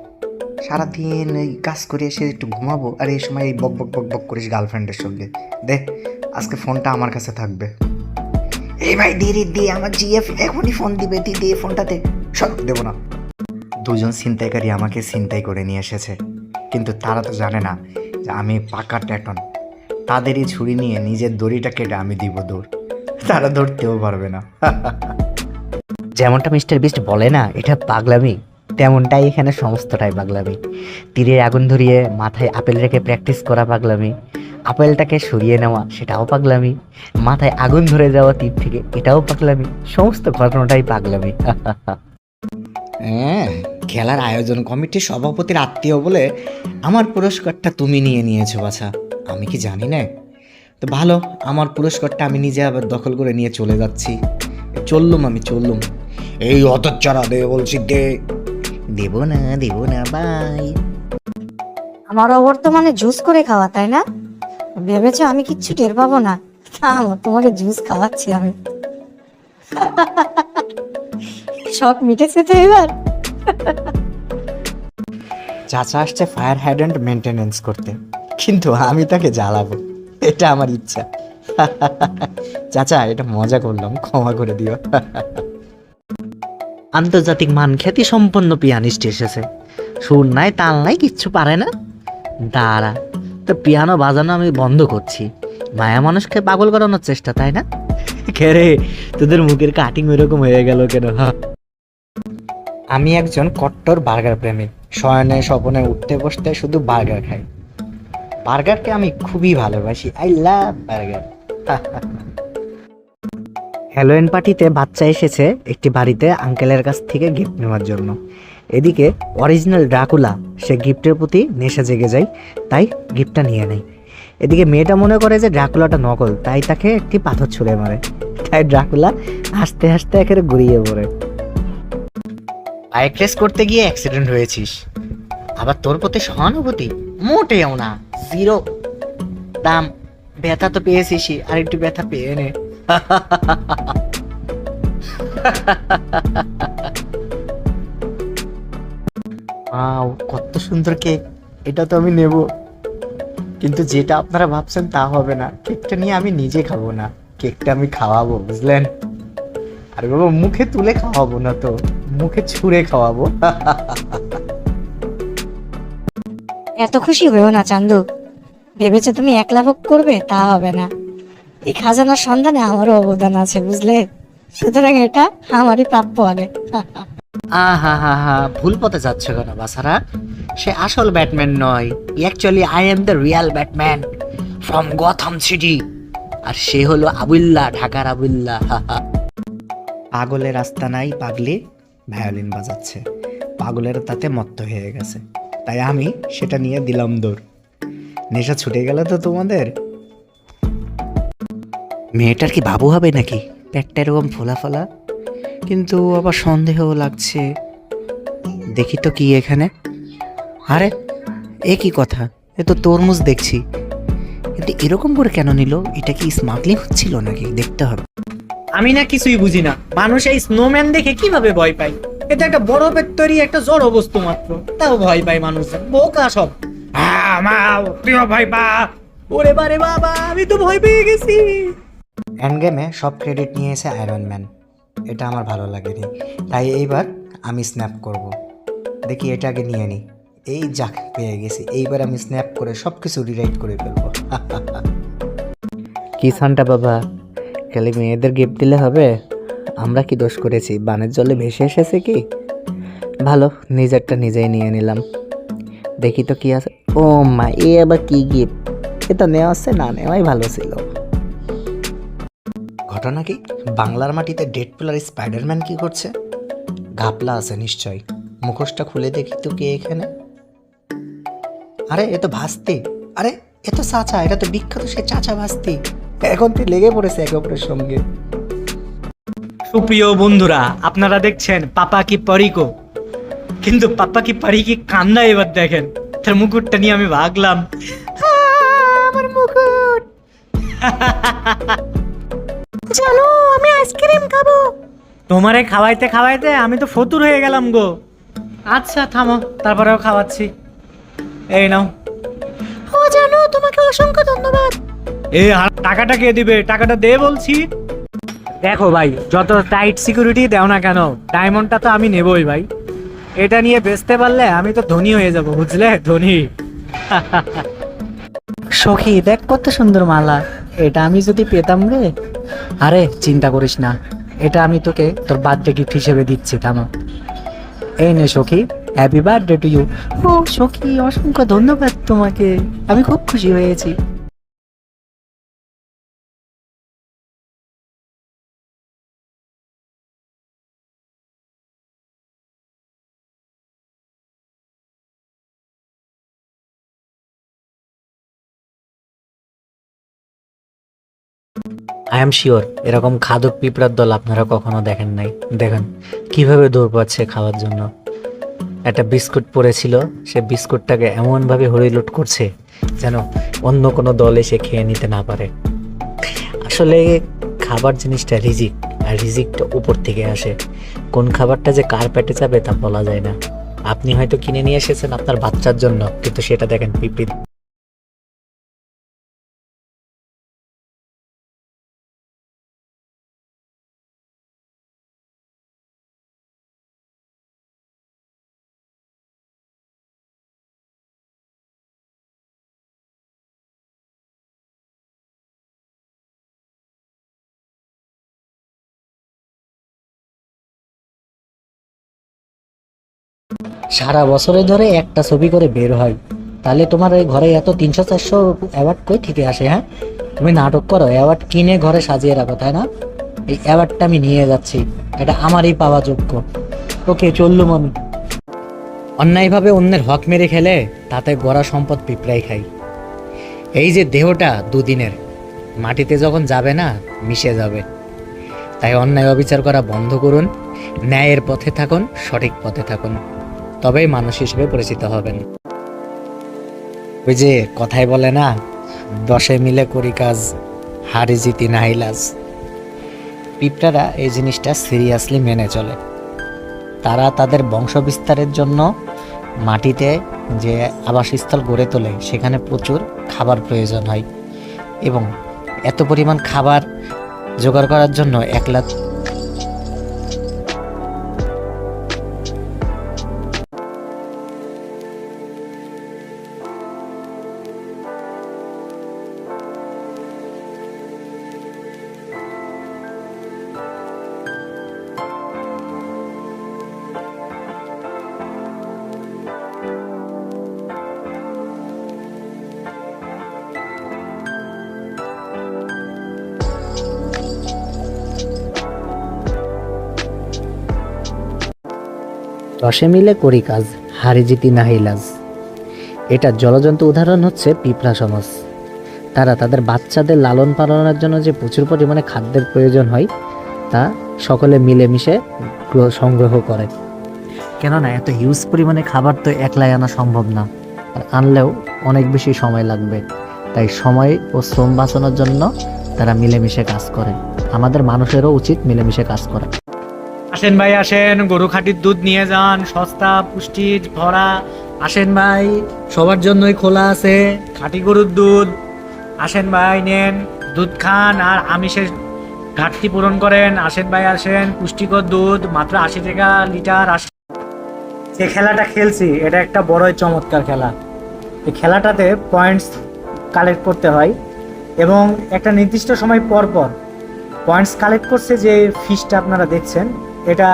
Speaker 7: সারাদিন এই কাজ করে এসে একটু ঘুমাবো, আর এই সময় এই বক বক বক বক করিস গার্লফ্রেন্ডের সঙ্গে। দেখ, আজকে ফোনটা আমার কাছে থাকবে। এই ভাই দে, আমার জিএফ এখনই ফোন দিবে, দে ফোনটাতে। সব দেবো না। দুজন ছিনতাইকারী আমাকে ছিনতাই করে নিয়ে এসেছে, কিন্তু তারা তো জানে না যে আমি পাকা ট্যাটন। তাদেরই ছুরি নিয়ে নিজের দড়িটা কেটে আমি দিব দৌড়, তারা ধরতেও পারবে না।
Speaker 6: যেমনটা মিস্টার বিস্ট বলে না এটা পাগলামি, তেমনটাই এখানে সমস্তটাই পাগলামি। তীরে আগুন ধরিয়ে মাথায় আপেল রেখে প্র্যাকটিস করা পাগলামি, আপেলটাকে সরিয়ে নেওয়া সেটাও পাগলামি, মাথায় আগুন ধরে যাওয়া তীর থেকে এটাও পাগলামি, সমস্ত ঘটনাটাই পাগলামি।
Speaker 7: হ্যাঁ, খেলার আয়োজন কমিটির সভাপতির আত্মীয় বলে আমার পুরস্কারটা তুমি নিয়ে নিয়েছো বাছা, আমি কি জানি না? তো ভালো, আমার পুরস্কারটা আমি নিজে আবার দখল করে নিয়ে চলে যাচ্ছি। চললুম। এই অতচ্চারা দে বলছি,
Speaker 6: দেব না বাই।
Speaker 2: আমারও বর্তমানে জুস করে খাওয়া, তাই না? ভেবেছো আমি কিচ্ছু টের পাবো না? তোমাকে জুস খাওয়াচ্ছি আমি। শখ মিটেছে তো এবার?
Speaker 7: চাচা আসছে ফায়ার হাইড্রেন্ট মেনটেনেন্স করতে, কিন্তু আমি তাকে জ্বালাবো, এটা আমার ইচ্ছা। চাচা, এটা মজা করলাম, ক্ষমা করে দিও।
Speaker 6: আন্তর্জাতিক মান খ্যাতি সম্পন্ন পিয়ানিস্ট এসেছে, সুর নাই তাল নাই কিচ্ছু পারে না। দাঁড়া, তো পিয়ানো বাজানো আমি বন্ধ করছি, মায়া মানুষকে পাগল করানোর চেষ্টা, তাই না? খেরে তোদের মুখের কাটিং ওইরকম হয়ে গেল কেন?
Speaker 7: আমি একজন কট্টর বার্গার প্রেমিক, শয়নে স্বপনে উঠতে বসতে শুধু বার্গার খাই। বার্গারকে আমি খুবই ভালোবাসি, আই লাভ বার্গার।
Speaker 6: হ্যালোইন পার্টিতে বাচ্চা এসেছে একটি বাড়িতে আঙ্কেলের কাছ থেকে গিফট নেওয়ার জন্য। এদিকে অরিজিনাল ড্রাকুলা, সে গিফটের প্রতি নেশা জেগে যায়, তাই গিফটটা নিয়ে নেয়। এদিকে মেয়েটা মনে করে যে ড্রাকুলাটা নকল, তাই তাকে একটি পাথর ছুঁড়ে মারে, তাই ড্রাকুলা হাসতে হাসতে একেবারে গড়িয়ে পড়ে।
Speaker 7: বাইক রেস করতে গিয়ে অ্যাক্সিডেন্ট হয়েছিস, আবার তোর প্রতি সহানুভূতি মোটেও না, জিরো। দাম, ব্যথা তো পেয়েছিসই, আর একটু ব্যথা পেয়ে নে।
Speaker 6: কত সুন্দর কেক, এটা তো আমি নেব।
Speaker 7: কিন্তু যেটা আপনারা ভাবছেন তা হবে না। কেকটা নিয়ে আমি নিজে খাবো না, কেকটা আমি খাওয়াবো, বুঝলেন? আরে বাবা, মুখে তুলে খাওয়াবো না তো, মুখে ছুঁড়ে খাওয়াবো।
Speaker 4: এত খুশি হয়েও না চান্দু, ভেবেছো তুমি একলা ভোগ করবে, তা হবে না। এই খাজানার সন্ধানে আমারও অবদান আছে, বুঝলে? সুতরাং এটা আমারই প্রাপ্য আগে।
Speaker 6: আহা হা হা, ভুল পথে যাচ্ছ কেন বাসারা? সে আসল ব্যাটম্যান নয়, actually I am the real Batman from Gotham City. আর সে হলো আবুল্লাহ, ঢাকার আবুল্লাহ।
Speaker 7: পাগলের রাস্তা নাই, পাগলি ভায়োলিন বাজাচ্ছে। পাগলের তাতে মত্ত হয়ে গেছে, তাই আমি সেটা নিয়ে দিলাম দৌড়। নেশা ছুটে গেল তো তোমাদের? মেয়েটার কি বাবু হবে নাকি? পেটটা এরকম ফোলা ফোলা, কিন্তু আবার সন্দেহও লাগছে। দেখি তো কি এখানে। আরে এ কি কথা, এ তো তরমুজ দেখছি, কিন্তু এরকম করে কেন নিল? এটা কি স্মাগলিং হচ্ছিল নাকি? দেখতে হবে।
Speaker 1: আমি না কিছুই বুঝি না, মানুষ এই স্নোম্যান দেখে কিভাবে ভয় পায়। এটা একটা বরফের তৈরি একটা জড় বস্তু মাত্র, তাও ভয় পায় মানুষ। বোকা সব। তুইও ভয় পা। ওরে বারে বাবা, আমি তো ভয় পেয়ে গেছি।
Speaker 7: এন্ড গেমে সব ক্রেডিট নিয়েছে আয়রন ম্যান, এটা আমার ভালো লাগেনি। তাই এইবার আমি স্ন্যাপ করব। দেখি এটা আগে নিয়ে নিই। এই যাক, পেয়ে গেছি। এইবার আমি স্ন্যাপ করে সব কিছু রিরাইট করে ফেলবো। কি সান্টা বাবা, খালি মেয়েদের গিফট দিলে হবে? আমরা কি দোষ করেছি? বানের জলে ভেসে এসেছে কি? ভালো, নিজেরটা নিজেই নিয়ে নিলাম। দেখি তো কি আছে। ও মা, এ আবার কি গিফট? এটা নেওয়া আছে, না নেওয়াই ভালো ছিল। ঘটনা কি? বাংলার মাটিতে ডেডপুল আর স্পাইডারম্যান কি করছে? ঘাপলা আছে নিশ্চয়। মুখোশটা খুলে দেখি তো কে এখানে। আরে এ তো ভাস্তি। আরে এ তো চাচা, এটা তো বিখ্যাত সে চাচা ভাস্তি। এখন তুই লেগে পড়েছে একে অপরের সঙ্গে।
Speaker 1: সুপ্রিয় বন্ধুরা, আপনারা দেখছেন পাপা কি পরিকো, কিন্তু পাপা কি পারি কি কান্না এবার দেখেন। তার মুকুটটা নিয়ে আমি ভাগলাম। আমার মুকুট।
Speaker 4: চলো, আমি আইসক্রিম খাবো।
Speaker 1: তোমারে খাওয়াইতে খাওয়াইতে আমি তো ফতুর হয়ে গেলাম গো। আচ্ছা থামো, তারপরেও খাওয়াচ্ছি। এই নাও।
Speaker 4: ও জানো, তোমাকে অসংখ্য ধন্যবাদ।
Speaker 1: এই টাকাটা কে দিবে? টাকাটা দে বলছি। দেখো ভাই, যত টাইট সিকিউরিটি দাও না কেন, ডায়মন্ডটা তো আমি নেবই ভাই। এটা নিয়ে বেচতে পারলে আমি তো ধনী হয়ে যাব, বুঝলে? ধনী। সখী দেখ কত সুন্দর মালা, এটা আমি যদি পেতাম রে। আরে চিন্তা করিস না, এটা আমি তোকে তোর বার্থডে গিফট হিসেবে দিচ্ছি। থামো, এই নে সখী, হ্যাপি বার্থডে টু ইউ। ও সখী, অসংখ্য ধন্যবাদ তোমাকে, আমি খুব খুশি হয়েছি।
Speaker 6: আই এম শিওর এরকম খাদক পিঁপড়ার দল আপনারা কখনো দেখেন নাই। দেখেন কিভাবে দৌড় পাচ্ছে খাওয়ার জন্য। একটা বিস্কুট পড়েছিল, সে বিস্কুটটাকে এমনভাবে হরিলুট করছে যেন অন্য কোনো দল এসে খেয়ে নিতে না পারে। আসলে খাবার জিনিসটা রিজিক, আর রিজিকটা উপর থেকে আসে। কোন খাবারটা যে কার পেটে যাবে তা বলা যায় না। আপনি হয়তো কিনে নিয়ে এসেছেন আপনার বাচ্চার জন্য, কিন্তু সেটা দেখেন পিঁপড়ে। সারা বছরে ধরে একটা ছবি করে বের হয়, তাহলে তোমার এই ঘরে এত 300-400 অ্যাওয়ার্ড কই থেকে আসে? হ্যাঁ, তুমি নাটক করো, অ্যাওয়ার্ড কিনে ঘরে সাজিয়ে রাখো, তাই না? এই অ্যাওয়ার্ডটা আমি নিয়ে যাচ্ছি, এটা আমারই পাওয়া যোগ্য। ওকে, চললুম আমি। অন্যায়ভাবে অন্যের হক মেরে খেলে তাতে গড়া সম্পদ পিঁপড়াই খাই। এই যে দেহটা দুদিনের, মাটিতে যখন যাবে না মিশে যাবে। তাই অন্যায় অবিচার করা বন্ধ করুন, ন্যায়ের পথে থাকুন, সঠিক পথে থাকুন, তবেই মানুষ হিসেবে পরিচিত হবেন। ওই যে কথায় বলে না, 10 মিলে করি কাজ, হারি জিতি নাহি লাজ। পিঁপড়ারা এই জিনিসটা সিরিয়াসলি মেনে চলে। তারা তাদের বংশ বিস্তারের জন্য মাটিতে যে আবাসস্থল গড়ে তোলে সেখানে প্রচুর খাবার প্রয়োজন হয় এবং এত পরিমাণ খাবার জোগাড় করার জন্য 1 লাখ দশে মিলে করি কাজ, হারি জিতি নাহি লাজ। এটা জ্বলজ্বন্ত উদাহরণ হচ্ছে পিঁপড়া সমাজ। তারা তাদের বাচ্চাদের লালন পালনের জন্য যে প্রচুর পরিমাণে খাদ্যের প্রয়োজন হয় তা সকলে মিলেমিশে সংগ্রহ করে। কেননা এত হিউজ পরিমাণে খাবার তো একলাই আনা সম্ভব না, আর আনলেও অনেক বেশি সময় লাগবে। তাই সময় ও শ্রম বাঁচানোর জন্য তারা মিলেমিশে কাজ করে। আমাদের মানুষেরও উচিত মিলেমিশে কাজ করা।
Speaker 1: আসেন ভাই আসেন, গরু খাঁটির দুধ নিয়ে যান, সস্তা পুষ্টির ভরা। আসেন ভাই, সবার জন্যই খোলা আছে খাঁটি গরুর দুধ। আসেন ভাই, নেন দুধ খান আর আমিষের ঘাটতি পূরণ করেন। আসেন ভাই আসেন, পুষ্টিকর দুধ মাত্র 80 টাকা লিটার। যে খেলাটা খেলছি এটা একটা বড়ই চমৎকার খেলা। এই খেলাটাতে পয়েন্টস কালেক্ট করতে হয় এবং একটা নির্দিষ্ট সময় পর পর পয়েন্টস কালেক্ট করছে যে ফিশটা আপনারা দেখছেন এটা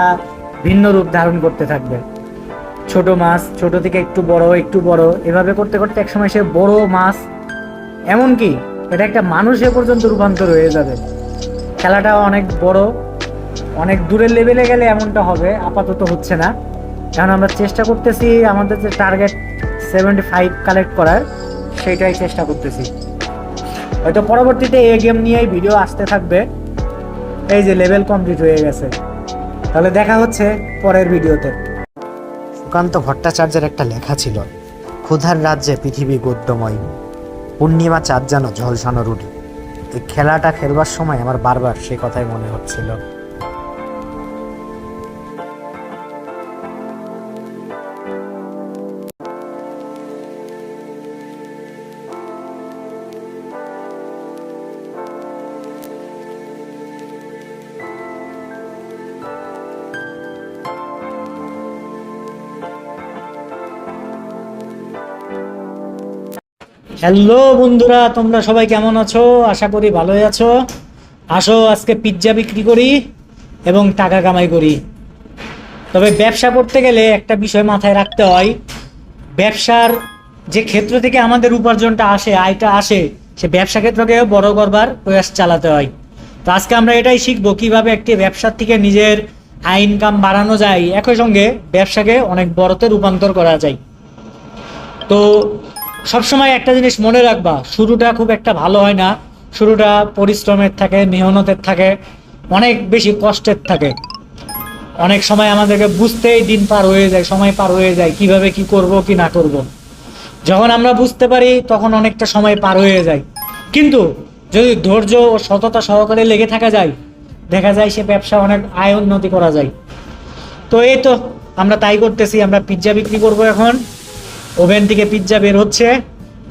Speaker 1: ভিন্ন রূপ ধারণ করতে থাকবে। ছোট মাছ ছোট থেকে একটু বড় এভাবে করতে করতে একসময় সে বড় মাছ, এমনকি এটা একটা মানুষে পর্যন্ত রূপান্তর হয়ে যাবে। খেলাটা অনেক বড়, অনেক দূরের লেভেলে গেলে এমনটা হবে, আপাতত হচ্ছে না। কারণ আমরা চেষ্টা করতেছি আমাদের যে টার্গেট 75 কালেক্ট করার, সেইটাই চেষ্টা করতেছি। হয়তো পরবর্তীতে এই গেম নিয়েই ভিডিও আসতে থাকবে। এই যে লেভেল কমপ্লিট হয়ে গেছে, তাহলে দেখা হচ্ছে পরের ভিডিওতে।
Speaker 6: সুকান্ত ভট্টাচার্যের একটা লেখা ছিল, ক্ষুধার রাজ্যে পৃথিবী গদ্যময়, পূর্ণিমা চাঁদ যেন ঝলসানো রুটি। এই খেলাটা খেলবার সময় আমার বারবার সে কথাই মনে হচ্ছিল।
Speaker 1: হ্যালো বন্ধুরা, তোমরা সবাই কেমন আছো? আশা করি ভালোই আছো। আসো আজকে পিৎজা বিক্রি করি এবং টাকা কামাই করি। তবে ব্যবসা করতে গেলে একটা বিষয় মাথায় রাখতে হয়, ব্যবসার যে ক্ষেত্র থেকে আমাদের উপার্জনটা আসে, আয়টা আসে, সে ব্যবসা ক্ষেত্রকে বড় করবার প্রয়াস চালাতে হয়। তো আজকে আমরা এটাই শিখবো কিভাবে একটি ব্যবসার থেকে নিজের আয় ইনকাম বাড়ানো যায়, একই সঙ্গে ব্যবসাকে অনেক বড়তে রূপান্তর করা যায়। তো সবসময় একটা জিনিস মনে রাখবা, শুরুটা খুব একটা ভালো হয় না। শুরুটা পরিশ্রমের থাকে, মেহনতের থাকে, অনেক বেশি কষ্টের থাকে। অনেক সময় আমাদেরকে বুঝতেই দিন পার হয়ে যায়, সময় পার হয়ে যায়, কিভাবে কি করব কি না করব। যখন আমরা বুঝতে পারি তখন অনেকটা সময় পার হয়ে যায়। কিন্তু যদি ধৈর্য ও সততা সহকারে লেগে থাকা যায়, দেখা যায় সে ব্যবসা অনেক আয় উন্নতি করা যায়। তো এই তো আমরা তাই করতেছি। আমরা পিৎজা বিক্রি করব এখন। ওভেন থেকে পিৎজা বের হচ্ছে,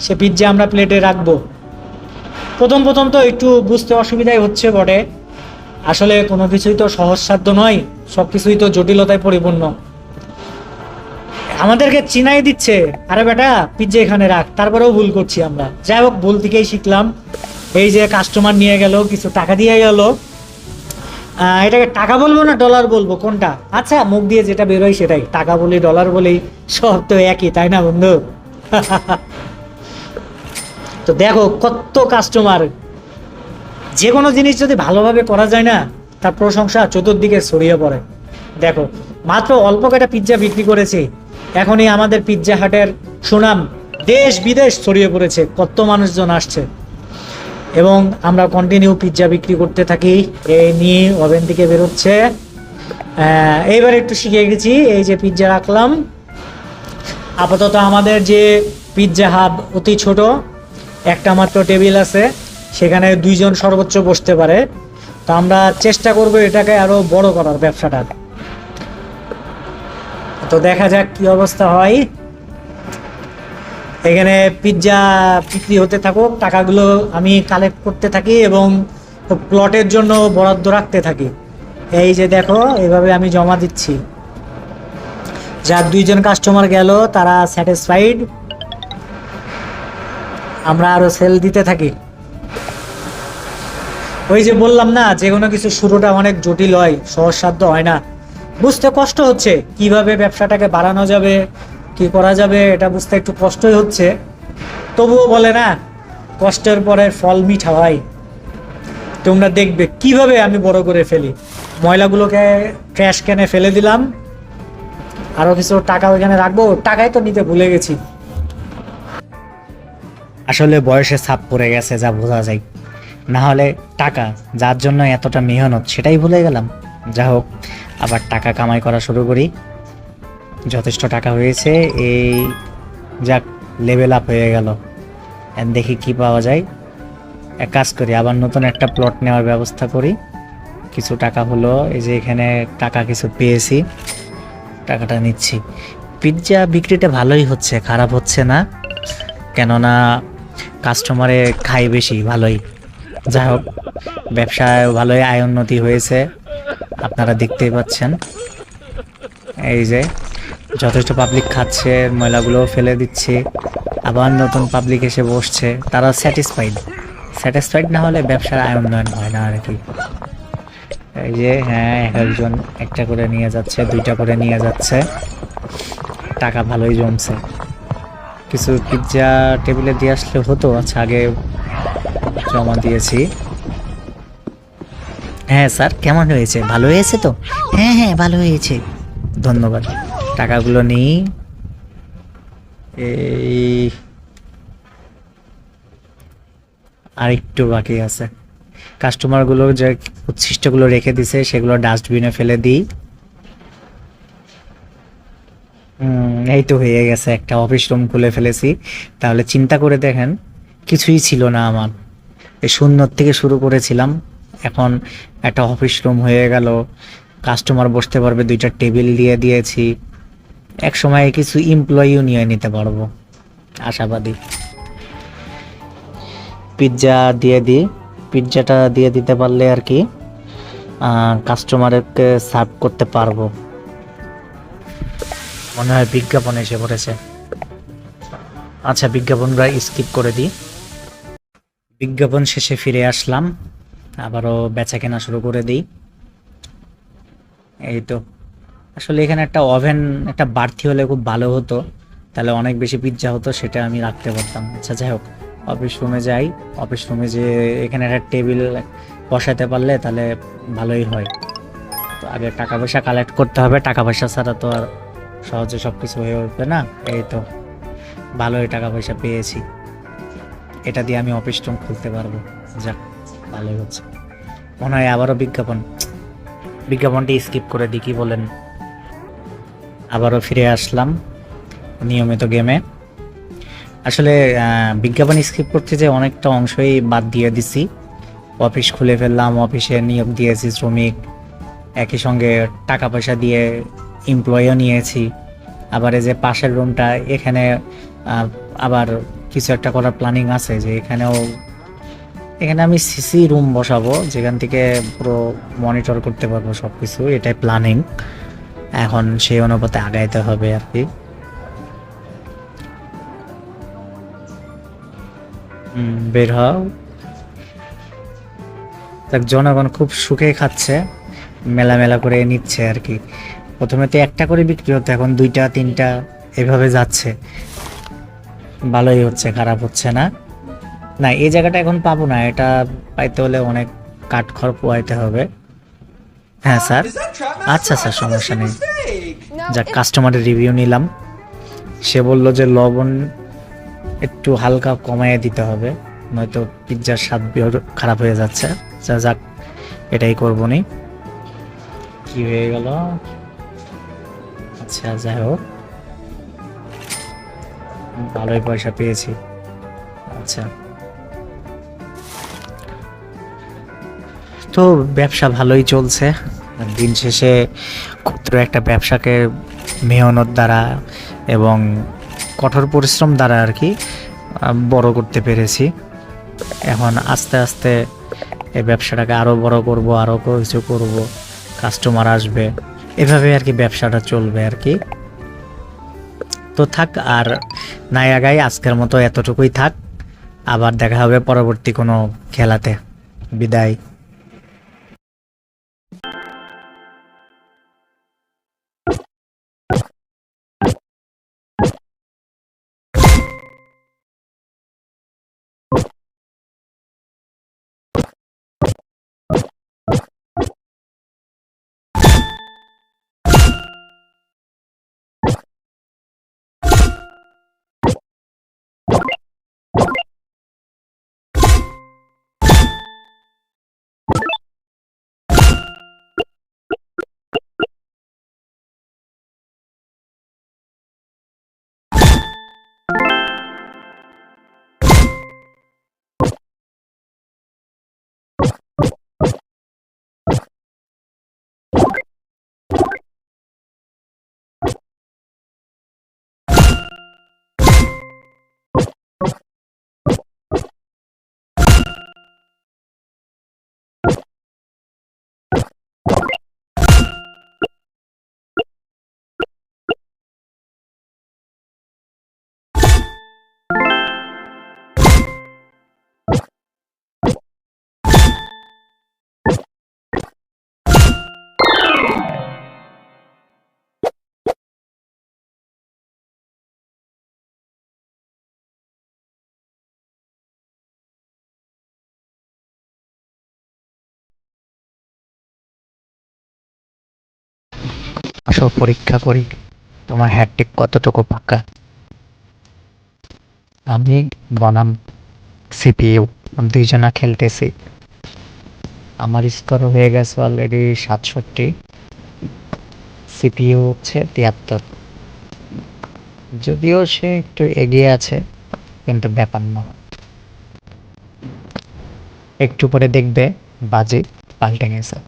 Speaker 1: সে পিৎজা আমরা প্লেটে রাখবো। প্রথম তো একটু বুঝতে অসুবিধাই হচ্ছে বটে। আসলে কোনো কিছুই তো সহজসাধ্য নয়, সব কিছুই তো জটিলতায় পরিপূর্ণ। আমাদেরকে চিনাই দিচ্ছে, আরে বেটা পিৎজা এখানে রাখ, তারপরেও ভুল করছি আমরা। যাই হোক, ভুল থেকেই শিখলাম। এই যে কাস্টমার নিয়ে গেল, কিছু টাকা দিয়ে গেল। এটাকে টাকা বলবো না ডলার বলবো, কোনটা? আচ্ছা, মুখ দিয়ে যেটা বেরোয় সেটাই, টাকা বলি ডলার বলি, সব তো একই, তাই না বন্ধু? তো দেখো কত কাস্টমার। যে কোনো জিনিস যদি ভালোভাবে করা যায় না, তার প্রশংসা চতুর্দিকে ছড়িয়ে পড়ে। দেখো মাত্র অল্প কটা পিৎজা বিক্রি করেছি, এখনই আমাদের পিৎজা হাটের সুনাম দেশ বিদেশ ছড়িয়ে পড়েছে, কত মানুষজন আসছে। এবং আমরা কন্টিনিউ পিৎজা বিক্রি করতে থাকি। এই নিয়ে ওভেন থেকে বেরোচ্ছে। এইবার একটু শিখে গেছি। এই যে পিৎজা রাখলাম। আপাতত আমাদের যে পিৎজা হাব অতি ছোট, একটা মাত্র টেবিল আছে, সেখানে 2 জন সর্বোচ্চ বসতে পারে। তো আমরা চেষ্টা করব এটাকে আরো বড় করার, ব্যবসাটা। তো দেখা যাক কি অবস্থা হয়। এখানে পিৎজা বিক্রি হতে থাকুক, টাকাগুলো আমি কালেক্ট করতে থাকি এবং প্লটের জন্য বরাদ্দ রাখতে থাকি। এই যে দেখো, এইভাবে আমি জমা দিচ্ছি। যার 2জন কাস্টমার গেল, তারা স্যাটিসফাইড, আমরা আরো সেল দিতে থাকি। ওই যে বললাম না, যে কোনো কিছু শুরুটা অনেক জটিল হয়, সহজসাধ্য হয় না, বুঝতে কষ্ট হচ্ছে কিভাবে ব্যবসাটাকে বাড়ানো যাবে, কি করা যাবে, এটা বুঝতে একটু কষ্টই হচ্ছে। তবুও বলে না, কষ্টের পরে ফল মিঠা হয়। তোমরা দেখবে কিভাবে আমি বড় করে ফেলি। ময়লাগুলোকে ট্র্যাশ ক্যানে ফেলে দিলাম, আরো কিছু টাকা ওইখানে রাখবো, টাকাই তো নিতে ভুলে গেছি।
Speaker 6: আসলে বয়সে ছাপ পড়ে গেছে, যা বোঝা যায়। না হলে টাকা, যার জন্য এতটা মেহনত, সেটাই ভুলে গেলাম। যা হোক, আবার টাকা কামাই করা শুরু করি। যথেষ্ট টাকা হয়েছে, এই যাক, লেভেল আপ হয়ে গেল। দেখি কি পাওয়া যায়। এক কাজ করি, আবার নতুন একটা প্লট নেওয়ার ব্যবস্থা করি। কিছু টাকা হলো, এই যে এখানে টাকা কিছু পেয়েছি, টাকাটা নিচ্ছি। পিৎজা বিক্রিটা ভালোই হচ্ছে, খারাপ হচ্ছে না, কেননা কাস্টমারে খাই বেশি, ভালোই। যাই হোক, ব্যবসায় ভালোই আয় উন্নতি হয়েছে, আপনারা দেখতেই পাচ্ছেন। এই যে যথেষ্ট পাবলিক খাচ্ছে, ময়লাগুলোও ফেলে দিচ্ছে, আবার নতুন পাবলিক এসে বসছে, তারা স্যাটিসফাইড না হলে ব্যবসার আয় উন্নয়ন হয় না আর কি। এই যে হ্যাঁ, একজন একটা করে নিয়ে যাচ্ছে, 2টা করে নিয়ে যাচ্ছে, টাকা ভালোই জমছে। কিছু পিৎজা টেবিলে দিয়ে আসলে হতো, আচ্ছা আগে জমা দিয়েছি। হ্যাঁ স্যার, কেমন হয়েছে? ভালো হয়েছে তো? হ্যাঁ হ্যাঁ, ভালো হয়েছে, ধন্যবাদ। টাকাগুলো নিই। এই আরেকটু বাকি আছে, কাস্টমারগুলো যে উচ্ছিষ্টগুলো রেখে দিছে সেগুলো ডাস্টবিনে ফেলে দিই। এই তো হয়ে গেছে, একটা অফিস রুম খুলে ফেলেছি। তাহলে চিন্তা করে দেখেন, কিছুই ছিল না আমার, এই শূন্য থেকে শুরু করেছিলাম, এখন একটা অফিস রুম হয়ে গেল, কাস্টমার বসতে পারবে, 2টা টেবিল দিয়ে দিয়েছি, এক সময় কিছু এমপ্লয়িও নিয়ে নিতে পারবো, আশাবাদী। পিৎজা দিয়ে দিই, পিৎজাটা দিয়ে দিতে পারলে আর কি কাস্টমারকে সার্ভ করতে পারবো। মনে হয় বিজ্ঞাপন এসে পড়েছে। আচ্ছা, বিজ্ঞাপনটা স্কিপ করে দিই। বিজ্ঞাপন শেষে ফিরে আসলাম, আবারও বেচা কেনা শুরু করে দিই। এই তো, আসলে এখানে একটা ওভেন একটা বাড়তি হলে খুব ভালো হতো, তাহলে অনেক বেশি পিৎজা হতো, সেটা আমি রাখতে পারতাম। আচ্ছা যাই হোক, অফিস রুমে যাই। অফিস রুমে যে এখানে একটা টেবিল বসাতে পারলে তাহলে ভালোই হয়। তো আগে টাকা পয়সা কালেক্ট করতে হবে, টাকা পয়সা ছাড়া তো আর সহজে সব কিছু হয়ে উঠবে না। এই তো ভালোই টাকা পয়সা পেয়েছি, এটা দিয়ে আমি অফিস রুম খুলতে পারবো। যাক, ভালোই হচ্ছে। মনে হয় আবারও বিজ্ঞাপনটি স্কিপ করে দিই, কি বলেন? আবারও ফিরে আসলাম নিয়মিত গেমে। আসলে বিজ্ঞাপন স্কিপ করতে যে অনেকটা অংশই বাদ দিয়ে দিছি। অফিস খুলে ফেললাম, অফিসে নিয়োগ দিয়েছি শ্রমিক, একই সঙ্গে টাকা পয়সা দিয়ে এমপ্লয়িও নিয়েছি। আবার এই যে পাশের রুমটা, এখানে আবার কিছু একটা করার প্ল্যানিং আছে, যে এখানে আমি সিসি রুম বসাবো, যেখান থেকে পুরো মনিটর করতে পারবো সব কিছু, এটাই প্ল্যানিং। এখন সেই অনুপাতে আগাইতে হবে আর কি। বের হও। জনগণ খুব সুখে খাচ্ছে, মেলা করে নিচ্ছে আর কি। প্রথমে তো একটা করে বিক্রি হতো, এখন 2টা 3টা এভাবে যাচ্ছে, ভালোই হচ্ছে, খারাপ হচ্ছে না। না, এই জায়গাটা এখন পাবো না, এটা পাইতে হলে অনেক কাঠখড় পোয়াইতে হবে। হ্যাঁ স্যার, আচ্ছা স্যার, সমস্যা নেই। যাক, কাস্টমারের রিভিউ নিলাম, সে বলল যে লবণ একটু হালকা কমাইয়ে দিতে হবে, নয়তো পিৎজার স্বাদ খারাপ হয়ে যাচ্ছে। যাক, এটাই করবো নি। কি হয়ে গেল? আচ্ছা যাই হোক, ভালোই পয়সা পেয়েছি। আচ্ছা, তো ব্যবসা ভালোই চলছে। দিন শেষে ক্ষুদ্র একটা ব্যবসাকে মেহনত দ্বারা এবং
Speaker 7: কঠোর পরিশ্রম দ্বারা আর কি বড় করতে পেরেছি। এখন আস্তে আস্তে এই ব্যবসাটাকে আরও বড় করব, আরও কিছু করব, কাস্টমার আসবে, এভাবে আর কি ব্যবসাটা চলবে আর কি। তো থাক, আর নাই আগাই, আজকের মতো এতটুকুই থাক। আবার দেখা হবে পরবর্তী কোনো খেলাতে। বিদায়। আসো পরীক্ষা করি তোমার হ্যাটট্রিক কতটুকু পাকা। আমি বনাম সিপিইউ, দুইজনা খেলতেছি। আমার স্কোর হয়ে গেছে অলরেডি 67, সিপিইউ হচ্ছে 73। যদিও সে একটু এগিয়ে আছে, কিন্তু ব্যাপার না। একটু পরে দেখবে বাজি পাল্টে গেছে।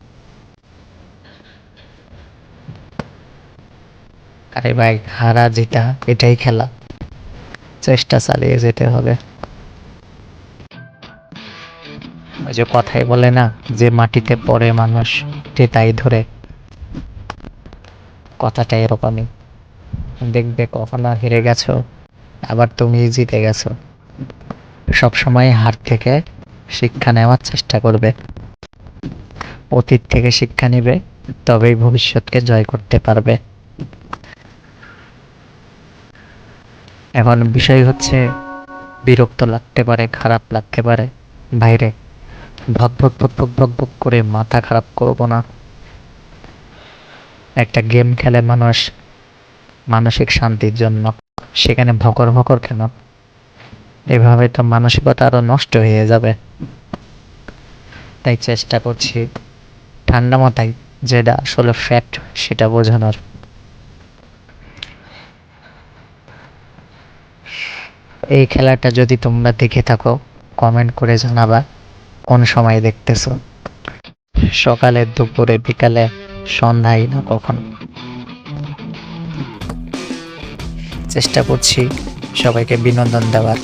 Speaker 7: আরে ভাই, হারা যেটা এটাই খেলা, চেষ্টা চালিয়ে যেতে হবে। ওই যে কথাই বলে না, যে মাটিতে পড়ে মানুষ তাই ধরে, কথাটা এরকমই। দেখবে কখনো হেরে গেছো, আবার তুমি জিতে গেছো। সবসময় হার থেকে শিক্ষা নেওয়ার চেষ্টা করবে, অতীত থেকে শিক্ষা নেবে, তবেই ভবিষ্যৎকে জয় করতে পারবে। এখন বিষয় হচ্ছে, বিরক্ত লাগতে পারে, খারাপ লাগতে পারে, বাইরে ভক ভক ভক ভক ভক ভক করে মাথা খারাপ করবো না। একটা গেম খেলে মানুষ মানসিক শান্তির জন্য, সেখানে ভকর ভকর কেন? এভাবে তো মানসিকতা আরো নষ্ট হয়ে যাবে। তাই চেষ্টা করছি ঠান্ডা মাথায় যেটা আসলে ফ্যাক্ট সেটা বোঝানোর। এই খেলাটা যদি তোমরা দেখে থাকো, কমেন্ট করে জানাবা কোন সময় দেখতেছো, সকালে, দুপুরে, বিকালে, সন্ধ্যায় না কখন। চেষ্টা করছি সবাইকে বিনোদন দেওয়ার,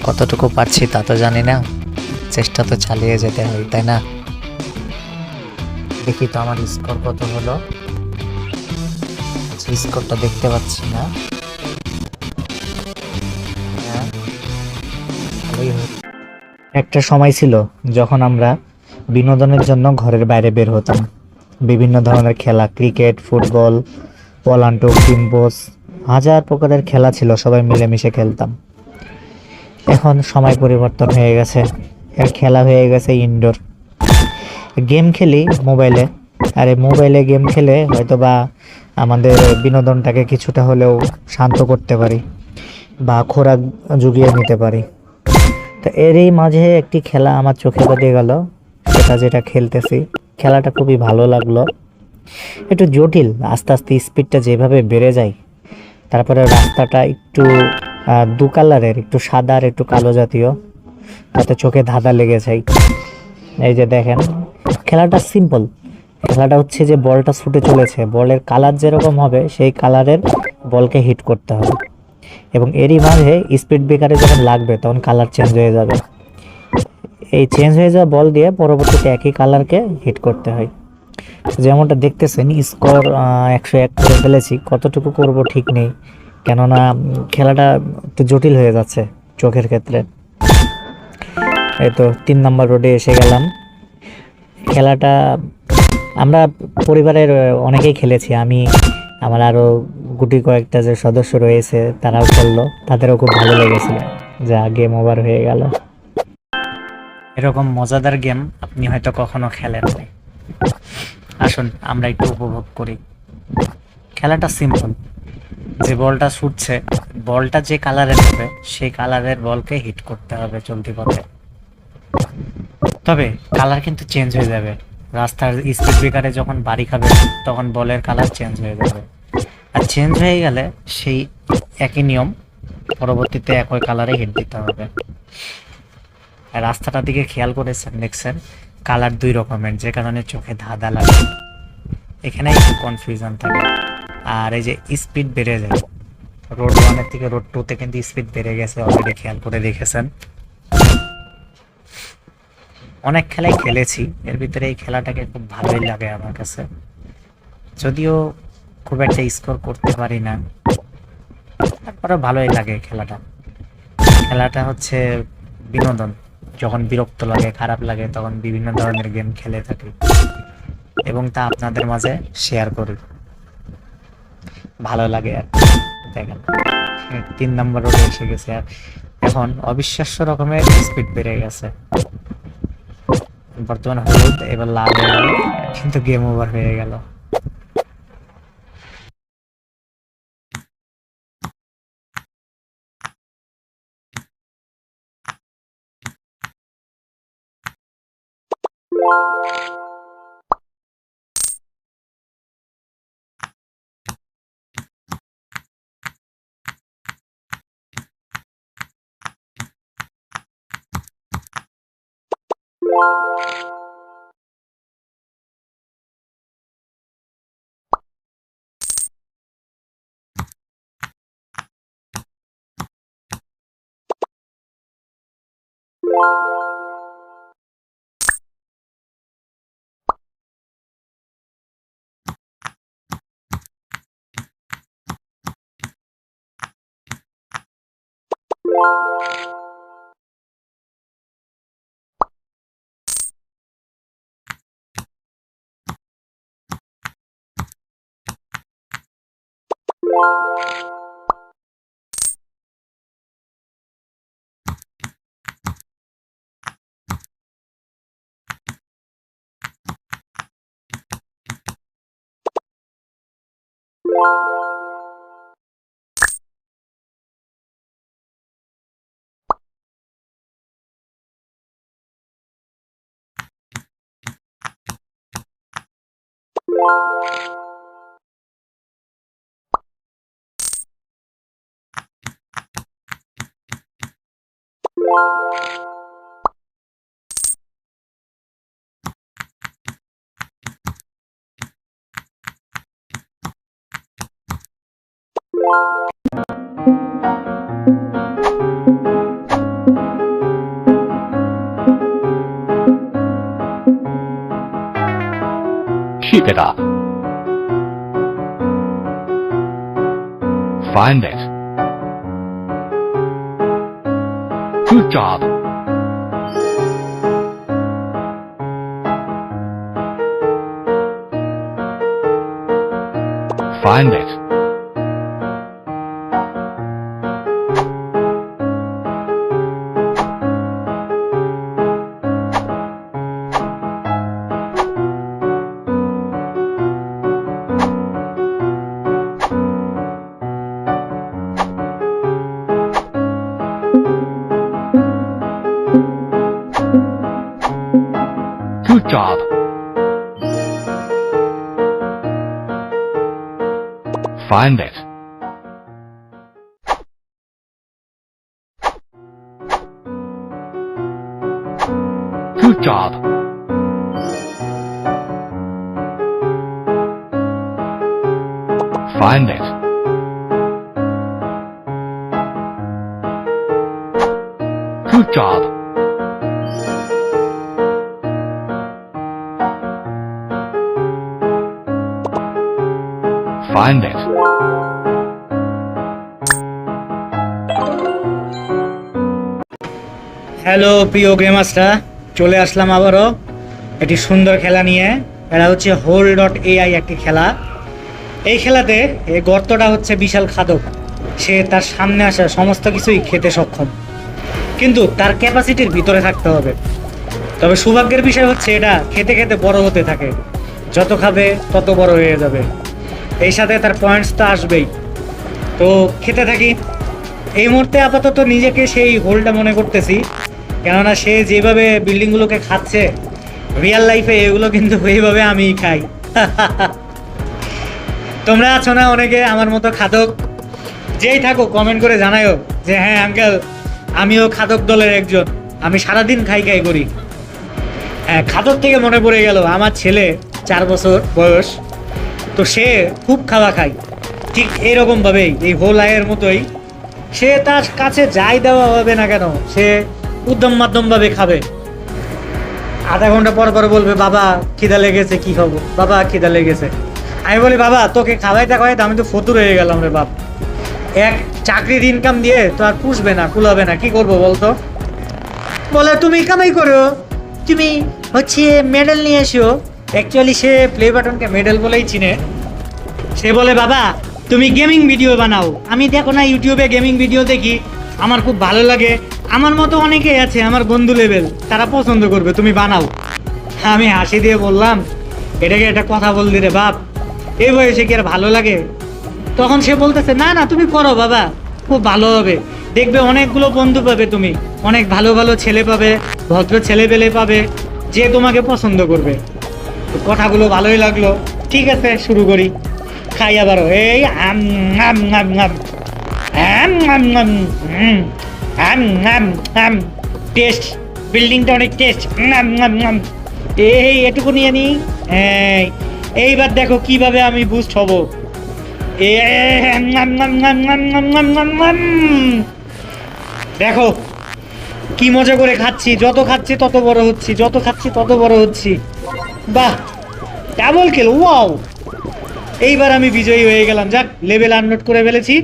Speaker 7: কতটুকু পারছি তা তো জানি না, চেষ্টা তো চালিয়ে যেতে হয়, তাই না? দেখি তো আমার স্কোর কত হলো। স্কোরটা দেখতে পাচ্ছি না। হ্যাঁ, ভালোই হয়েছে। একটা সময় ছিল যখন আমরা বিনোদনের জন্য ঘরের বাইরে বের হতাম। বিভিন্ন ধরনের খেলা, ক্রিকেট, ফুটবল, পলান্টো, কিম্বোস, হাজার প্রকারের খেলা ছিল, সবাই মিলেমিশে খেলতাম। এখন সময় পরিবর্তন হয়ে গেছে, এর খেলা হয়ে গেছে ইনডোর। গেম খেলি মোবাইলে, আর এই মোবাইলে গেম খেলে হয়তো বা আমাদের বিনোদনটাকে কিছুটা হলেও শান্ত করতে পারি বা খোরাক জুগিয়ে নিতে পারি। তো এরই মাঝে একটি খেলা আমার চোখে পড়ে গেল, যেটা খেলতেছি, খেলাটা খুবই ভালো লাগলো। একটু জটিল, আস্তে আস্তে স্পিডটা যেভাবে বেড়ে যায়, তারপরে রাস্তাটা একটু দু কালারের, একটু সাদা আর একটু কালো জাতীয়, তাতে চোখে ধাঁধা লেগে যায়। এই যে দেখেন, খেলাটা সিম্পল। খেলাটা হচ্ছে যে বলটা ছুটে চলেছে, বলের কালার যেরকম হবে সেই কালারের বলকে হিট করতে হবে।
Speaker 6: এবং এরই মাঝে স্পিড ব্রেকারে যখন লাগবে তখন কালার চেঞ্জ হয়ে যাবে। এই চেঞ্জ হয়ে যাওয়া বল দিয়ে পরবর্তীতে একই কালারকে হিট করতে হয়। যেমনটা দেখতেছেন স্কোর 101 করে ফেলেছি, কতটুকু করব ঠিক নেই, কেননা খেলাটা একটু জটিল হয়ে যাচ্ছে চোখের ক্ষেত্রে। এই তো 3 নম্বর রোডে এসে গেলাম। খেলাটা আমরা পরিবারের অনেকেই খেলেছি, আমি আমার আরও গুটি কয়েকটা যে সদস্য রয়েছে তারাও খেললো, তাদেরও খুব ভালো লেগেছিল। যা গেম ওভার হয়ে গেল। এরকম মজাদার গেম আপনি হয়তো কখনো খেলেন নাই। আসুন আমরা একটু উপভোগ করি। খেলাটা সিম্পল, যে বলটা ছুটছে, বলটা যে কালারের হবে সেই কালারের বলকে হিট করতে হবে চলতি পথে। তবে কালার কিন্তু চেঞ্জ হয়ে যাবে। রাস্তার স্পিড ব্রেকারে যখন বাড়ি খাবে তখন বলের কালার চেঞ্জ হয়ে যাবে, আর চেঞ্জ হয়ে গেলে সেই একই নিয়ম, পরবর্তীতে একই কালারে হিট দিতে হবে। আর রাস্তাটার দিকে খেয়াল করেছেন, দেখছেন কালার 2 রকমের, যে কারণে চোখে ধাঁধা লাগে, এখানে একটু কনফিউশন থাকে। আর এই যে স্পিড বেড়ে যায়, রোড 1 থেকে রোড 2-তে কিন্তু স্পিড বেড়ে গেছে, অলরেডি খেয়াল করে দেখেছেন। অনেক খেলাই খেলেছি, এর ভিতরে এই খেলাটাকে খুব ভালোই লাগে আমার কাছে, যদিও খুব একটা স্কোর করতে পারি না, তারপরে ভালোই লাগে খেলাটা। খেলাটা হচ্ছে বিনোদন। যখন বিরক্ত লাগে, খারাপ লাগে, তখন বিভিন্ন ধরনের গেম খেলে থাকি এবং তা আপনাদের মাঝে শেয়ার করি, ভালো লাগে আর। দেখেন 3 নম্বর রোডে এসে গেছে, আর এখন অবিশ্বাস্য রকমের স্পিড বেড়ে গেছে। বর্তমান হলুদ, এবার লাল হয়ে গেল, কিন্তু গেম ওভার হয়ে গেল।
Speaker 8: Keep it up. Find it. Good job. Find it. Good job. Find it. Good job. Find it. Good job. Find it.
Speaker 6: Hello প্রিয় গেমার্সরা, চলে আসলাম আবারও একটি সুন্দর খেলা নিয়ে। এটা হচ্ছে হোল.এআই একটি খেলা। এই খেলাতে এই গর্তটা হচ্ছে বিশাল খাদক। সে তার সামনে আসা সমস্ত কিছুই খেতে সক্ষম, কিন্তু তার ক্যাপাসিটির ভিতরে থাকতে হবে। তবে সৌভাগ্যের বিষয় হচ্ছে এটা খেতে খেতে বড় হতে থাকে, যত খাবে তত বড় হয়ে যাবে। এই সাথে তার পয়েন্টস তো আসবেই। তো খেতে থাকি। এই মুহূর্তে আপাতত নিজেকে সেই হোলটা মনে করতেছি, কেননা সে যেভাবে বিল্ডিংগুলোকে খাচ্ছে, রিয়েল লাইফে এগুলো কিন্তু এইভাবে আমিই খাই। তোমরা আছো না অনেকে আমার মতো খাদক? যেই থাকো কমেন্ট করে জানায়ও যে হ্যাঁ আঙ্কেল, আমিও খাদক দলের একজন, আমি সারাদিন খাই খাই করি। হ্যাঁ, খাদক থেকে মনে পড়ে গেল, আমার ছেলে 4 বছর বয়স, তো সে খুব খাওয়া খায় ঠিক এইরকমভাবেই, এই হোল আয়ের মতোই। সে তার কাছে যাই দেওয়া হবে না কেন, সে উদ্যম মাধ্যমভাবে খাবে। আধা ঘন্টা পর পর বলবে বাবা খিদা লেগেছে, কি খাবো বাবা খিদা লেগেছে। আমি বলি বাবা তোকে খাওয়াইতে খাওয়াইতে আমি তো ফতুর হয়ে গেলাম রে বাপ। এক চাকরির ইনকাম দিয়ে তো আর পুষবে না, কুলাবে না, কি করবো বলতো? বলে তুমি কামাই করো, তুমি হচ্ছে মেডেল নিয়ে এসো। অ্যাকচুয়ালি সে প্লে বাটনকে মেডেল বলেই চিনে। সে বলে বাবা তুমি গেমিং ভিডিও বানাও, আমি দেখো না ইউটিউবে গেমিং ভিডিও দেখি, আমার খুব ভালো লাগে, আমার মতো অনেকেই আছে আমার বন্ধু লেভেল, তারা পছন্দ করবে, তুমি বানাও। আমি হাসি দিয়ে বললাম এটাকে একটা কথা বললি রে বাপ, এই বয়সে কি আর ভালো লাগে? তখন সে বলতেছে না না তুমি করো বাবা, খুব ভালো হবে, দেখবে অনেকগুলো বন্ধু পাবে, তুমি অনেক ভালো ভালো ছেলে পাবে, ভদ্র ছেলে পেলে পাবে, যে তোমাকে পছন্দ করবে। তো কথাগুলো ভালোই লাগলো, ঠিক আছে শুরু করি। খাই আবারও, এই আম আম আম আম আম আম আম আম আম আম টেস্ট, বিল্ডিংটা অনেক টেস্ট। আম আম আম এই এটুকু নিয়ে নি। এইবার দেখো কিভাবে আমি বুস্ট হব। দেখো কি মজা করে খাচ্ছি, যত খাচ্ছি তত বড় হচ্ছি, যত খাচ্ছি তত বড় হচ্ছি। বাহ, ডাবল কিল, ওয়াও! এইবার আমি বিজয়ী হয়ে গেলাম। যাক, লেভেল আনলোড করে ফেলেছি।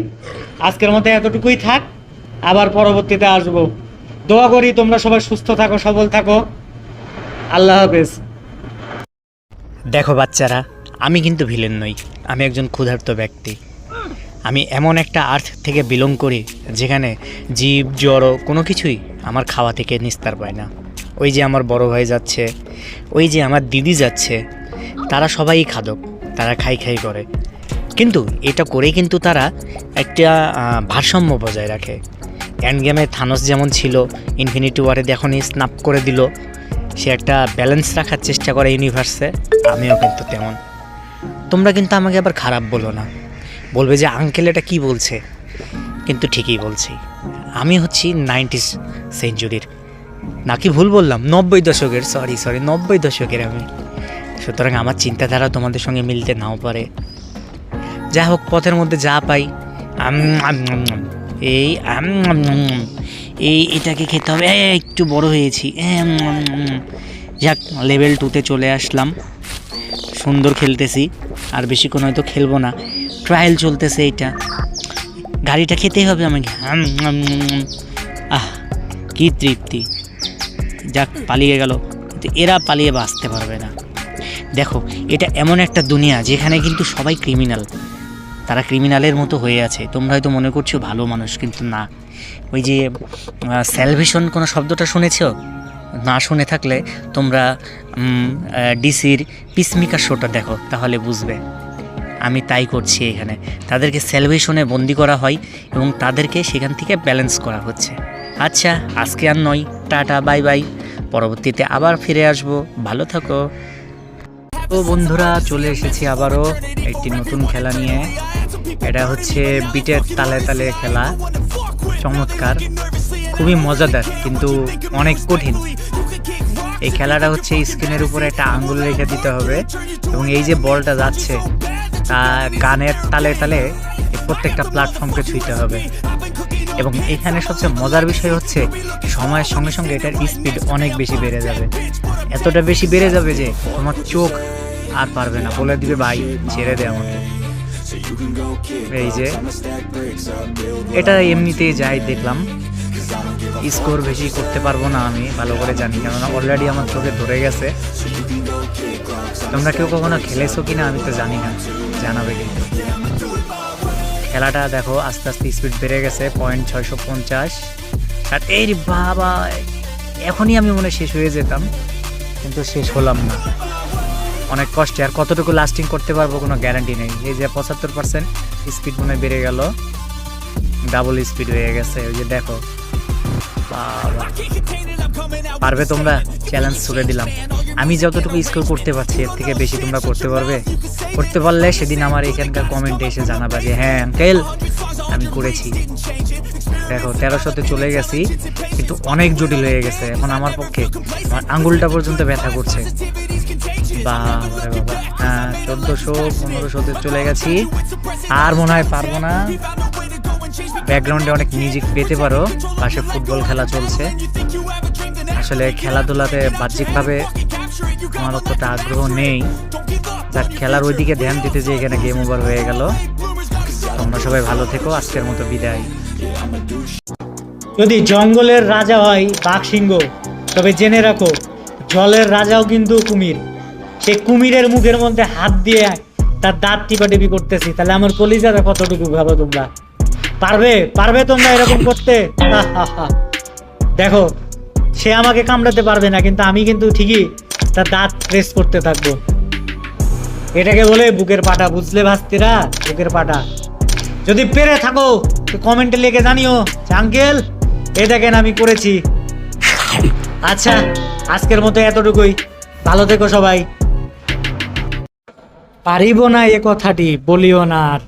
Speaker 6: আজকের মতো এতটুকুই থাক, আবার পরবর্তীতে আসবো। দোয়া করি তোমরা সবাই সুস্থ থাকো, সবল থাকো। আল্লাহ হাফেজ। দেখো বাচ্চারা, আমি কিন্তু ভিলেন নই, আমি একজন ক্ষুধার্ত ব্যক্তি। আমি এমন একটা আর্থ থেকে বিলং করি যেখানে জীব জড় কোনো কিছুই আমার খাওয়া থেকে নিস্তার পায় না। ওই যে আমার বড় ভাই যাচ্ছে, ওই যে আমার দিদি যাচ্ছে, তারা সবাই খাদক, তারা খাই খাই করে, কিন্তু এটা করে কিন্তু তারা একটা ভারসাম্য বজায় রাখে। এন্ড গেমে থানোস যেমন ছিল, ইনফিনিটি ওয়ারে এখনই স্ন্যাপ করে দিল, সে একটা ব্যালেন্স রাখার চেষ্টা করে ইউনিভার্সে, আমিও কিন্তু তেমন। তোমরা কিন্তু আমাকে আবার খারাপ বলো না, বলবে যে আঙ্কেল এটা কী বলছে, কিন্তু ঠিকই বলছি। আমি হচ্ছি 90s সেঞ্চুরির, নাকি ভুল বললাম, 90 দশকের, সরি 90 দশকের আমি। সুতরাং আমার চিন্তাধারা তোমাদের সঙ্গে মিলতে নাও পারে। যা হোক, পথের মধ্যে যা পাই এই এটাকে খেতে হবে। একটু বড় হয়েছি, যাক লেভেল 2তে চলে আসলাম, সুন্দর খেলতেছি। আর বেশিক্ষণ হয়তো খেলবো না, ট্রায়াল চলতেছে। এইটা গাড়িটা খেতেই হবে আমাকে। কি তৃপ্তি! যাক, পালিয়ে গেল, কিন্তু এরা পালিয়ে বাঁচতে পারবে না। দেখো, এটা এমন একটা দুনিয়া যেখানে কিন্তু সবাই ক্রিমিনাল, তারা ক্রিমিনালের মতো হয়ে আছে। তোমরা হয়তো মনে করছো ভালো মানুষ, কিন্তু না। ওই যে স্যালভেশন কোনো শব্দটা শুনেছ? না শুনে থাকলে তোমরা ডিসির পিসমিকার শোটা দেখো, তাহলে বুঝবে। আমি তাই করছি এখানে। তাদেরকে স্যালভেশনে বন্দি করা হয় এবং তাদেরকে সেখান থেকে ব্যালেন্স করা হচ্ছে। আচ্ছা, আজকে আর নয়, টাটা বাই বাই, পরবর্তীতে আবার ফিরে আসবো, ভালো থাকো। তো বন্ধুরা, চলে এসেছি আবারও একটি নতুন খেলা নিয়ে। এটা হচ্ছে বিটের তালে তালে খেলা, চমৎকার, খুবই মজাদার, কিন্তু অনেক কঠিন। এই খেলাটা হচ্ছে স্ক্রিনের উপরে একটা আঙ্গুল রেখে দিতে হবে এবং এই যে বলটা যাচ্ছে তা গানের তালে তালে প্রত্যেকটা প্ল্যাটফর্মকে ছুঁইতে হবে। এবং এখানে সবচেয়ে মজার বিষয় হচ্ছে সময়ের সঙ্গে সঙ্গে এটার স্পিড অনেক বেশি বেড়ে যাবে, এতটা বেশি বেড়ে যাবে যে তোমার চোখ আর পারবে না, বলে দিবে ভাই ছেড়ে দে আমাকে। এই যে এটা এমনিতেই যাই দেখলাম, স্কোর বেশি করতে পারবো না আমি, ভালো করে জানি, কেননা অলরেডি আমার চোখে ধরে গেছে। তোমরা কেউ কখনো খেলেছো কিনা আমি তো জানি না, জানাবে কিন্তু। খেলাটা দেখো আস্তে আস্তে স্পিড বেড়ে গেছে, 650। আর এই বাবা, এখনই আমি মনে শেষ হয়ে যেতাম, কিন্তু শেষ হলাম না, অনেক কষ্টে। আর কতটুকু লাস্টিং করতে পারবো কোনো গ্যারান্টি নেই। এই যে 75% স্পিড মনে বেড়ে গেল, ডাবল স্পিড হয়ে গেছে। ওই যে দেখো, বাবা পারবে তোমরা? চ্যালেঞ্জ ছুড়ে দিলাম। আমি যতটুকু স্কোর করতে পারছি এর থেকে বেশি তোমরা করতে পারবে? করতে পারলে সেদিন আমার এখানকার কমেন্টে এসে জানাবা যে হ্যাঁ আঙ্কেল আমি করেছি। দেখো 1300-তে চলে গেছি, কিন্তু অনেক জটিল হয়ে গেছে এখন আমার পক্ষে, আমার আঙ্গুলটা পর্যন্ত ব্যথা করছে। বাবা হ্যাঁ 1400-1500-তে চলে গেছি, আর মনে হয় পারবো না। ব্যাকগ্রাউন্ডে অনেক মিউজিক পেতে পারো, পাশে ফুটবল খেলা চলছে। আসলে খেলাধুলাতে বাহ্যিকভাবে আমার অতটা আগ্রহ নেই, যার খেলার ওইদিকে ধ্যান দিতে যে এখানে গেম ওভার হয়ে গেল। তোমরা সবাই ভালো থেকো, আজকের মতো বিদায়।
Speaker 1: যদি জঙ্গলের রাজা হয় বাঘ সিংহ, তবে জেনে রাখো জলের রাজাও কিন্তু কুমির। সে কুমিরের মুখের মধ্যে হাত দিয়ে তার দাঁত টিপাটিপি করতেছি, তাহলে আমার কলিজাটা কতটুকু ভাবো তোমরা? পারবে তোমরা এরকম করতে? দেখো সে আমাকে কামড়াতে পারবে না, কিন্তু আমি কিন্তু ঠিকই তার দাঁত প্রেস করতে থাকবো। এটাকে বলে বুকের পাটা, বুঝলে ভাস্তিরা? বুকের পাটা। যদি পেরে থাকো তো কমেন্টে লিখে জানিও যে আঙ্কেল এ দেখেন আমি করেছি। আচ্ছা আজকের মতো এতটুকুই, ভালো থেকো সবাই। পারিব না এ কথাটি বলিও না আর,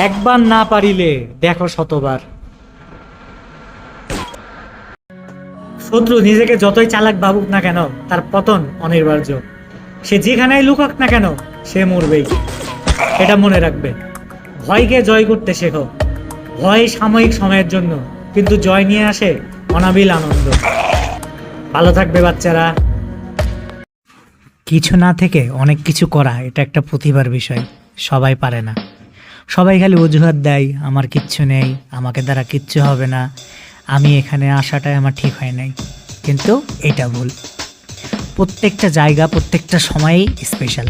Speaker 1: একবার না পারিলে দেখো শতবার। শত্রু নিজেকে যতই চালাক ভাবুক না কেন, তার পতন অনিবার্য। সে যেখানেই লুকাক না কেন, সে মরবেই, এটা মনে রাখবে। ভয়কে জয় করতে শেখো। ভয় সাময়িক সময়ের জন্য, কিন্তু জয় নিয়ে আসে অনাবিল আনন্দ। ভালো থাকবে বাচ্চারা। কিছু না থেকে অনেক কিছু করা, এটা একটা প্রতিভার বিষয়, সবাই পারে না। সবাই খালি অজুহাত দেয়, আমার কিচ্ছু নেই, আমাকে দ্বারা কিচ্ছু হবে না, আমি এখানে আসাটাই আমার ঠিক হয় নাই। কিন্তু এটা ভুল। প্রত্যেকটা জায়গা প্রত্যেকটা সময়েই স্পেশাল,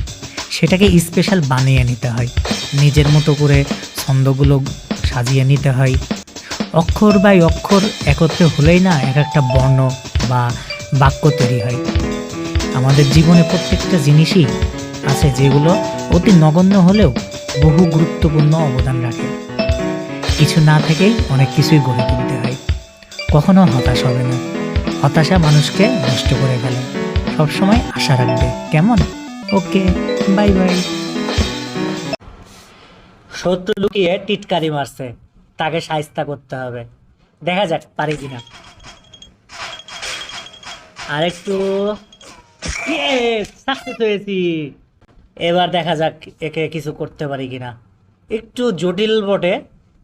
Speaker 1: সেটাকে স্পেশাল বানিয়ে নিতে হয়। নিজের মতো করে ছন্দগুলো সাজিয়ে নিতে হয়। অক্ষর বাই অক্ষর একত্রে হলেই না এক একটা বর্ণ বা বাক্য তৈরি হয়। আমাদের জীবনে প্রত্যেকটা জিনিসই আছে যেগুলো অতি নগণ্য হলেও বহু গুরুত্বপূর্ণ অবদান রাখে। কিছু না থেকেই অনেক কিছুই গড়ে তুলতে হয়। কখনো হতাশ হবে না, হতাশা মানুষকে নষ্ট করে ফেলে। সবসময় আশা রাখবে, কেমন? ওকে, বাই বাই। শত্রু লুকিয়ে টিটকারি মারছে, তাকে শায়েস্তা করতে হবে। দেখা যাক পারি কিনা। আরেকটু সাকসেস হয়েছি। এবার দেখা যাক একে কিছু করতে পারি কিনা। একটু জটিল বটে,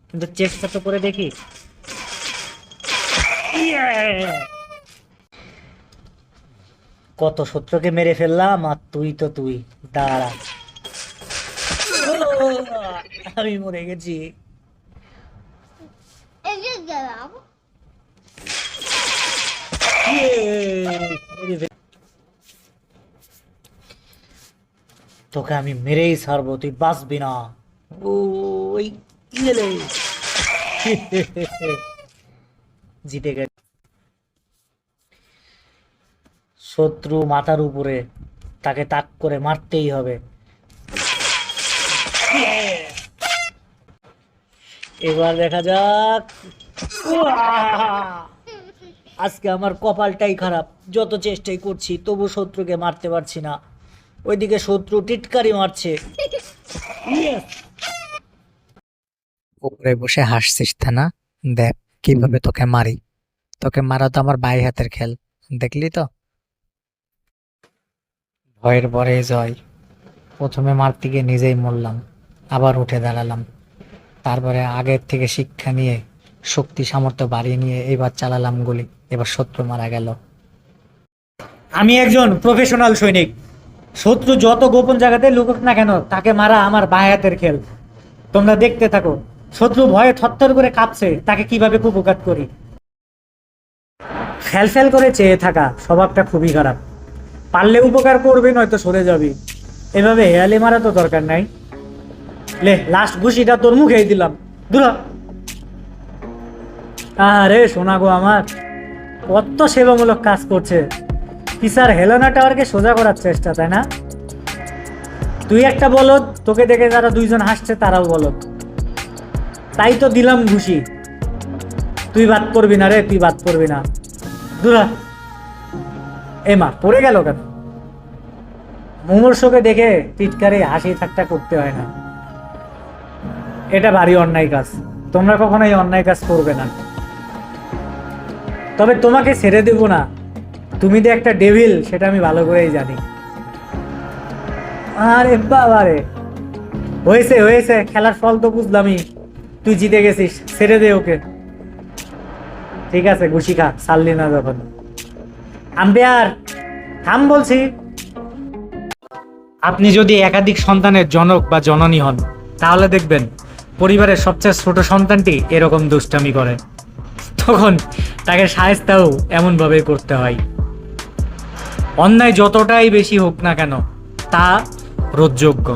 Speaker 1: কিন্তু চেষ্টা তো করে দেখি। কত শত্রুকে মেরে ফেললাম, আর তুই দাঁড়া। আমি মরে গেছি। তোকে আমি মেরেই ছাড়বো, তুই বাঁচবি না। ওই জিতে গেল। শত্রু মাথার উপরে, তাকে তাক করে মারতেই হবে। এবার দেখা যাক। আজকে আমার কপালটাই খারাপ, যত চেষ্টাই করছি তবু শত্রুকে মারতে পারছি না। ওইদিকে শত্রু টিটকারি মারছে।
Speaker 7: উপরে বসে হাসছিস তা না? দেখ কিভাবে তোকে মারি। তোকে মারা তো আমার বাই হাতের খেল, দেখলি তো? ভয়ের পরে জয়। প্রথমে মারতে গিয়ে নিজেই মরলাম, আবার উঠে দাঁড়ালাম। তারপরে আগের থেকে শিক্ষা নিয়ে শক্তি সামর্থ্য বাড়িয়ে নিয়ে এবার চালালাম গুলি, এবার শত্রু মারা গেল।
Speaker 1: আমি একজন প্রফেশনাল সৈনিক। শত্রু যত গোপন জায়গাতে লুকুক না কেন, তাকে মারা আমার বাঁ হাতের খেল। তোমরা দেখতে থাকো, শত্রু ভয়ে থরথর করে কাঁপছে, তাকে কিভাবে কুপঘাত করি। ফ্যাল করে চেয়ে থাকা স্বভাবটা খুবই খারাপ। পারলে উপকার করবে, নয়তো সরে যাবি। এভাবে হেয়ালি মারা তো দরকার নাই। লে, লাস্ট ঘুষিটা তোর মুখেই দিলাম, দূর হ। আরে সোনা গো আমার, কত সেবামূলক কাজ করছে। পিসার হেলেনা টাওয়ারকে সোজা করার চেষ্টা, তাই না? তুই একটা বলদ, তোকে দেখে যারা দুইজন হাসছে তারাও বলদ। তাই তো দিলাম ঘুষি। তুই বাদ পড়বি না রে, তুই বাদ পড়বি না, দূরা। এ মা, পড়ে গেল কেন? মুমূর্ষকে দেখে টিটকারি হাসি ঠাট্টা করতে হয় না, এটা ভারী অন্যায় কাজ। তোমরা কখনো এই অন্যায় কাজ করবে না। তবে তোমাকে ছেড়ে দেব না। তুমি যে একটা ডেভিল, সেটা আমি ভালো করেই জানি। আরে বাবারে, হয়েছে হয়েছে, খেলার ফল তো বুঝলামই। তুই জিতে গেছিস, ছেড়ে দে ওকে। ঠিক আছে, ঘুষি খা, ছাড়লি না যখন। আম্পায়ার থাম বলছি। আপনি যদি একাধিক সন্তানের জনক বা জননী হন, তাহলে দেখবেন পরিবারের সবচেয়ে ছোট সন্তানটি এরকম দুষ্টামি করে। তখন তাকে শায়েস্তাও এমন ভাবে করতে হয়। অন্যায় যতটাই বেশি হোক না কেন, তা রোধযোগ্য।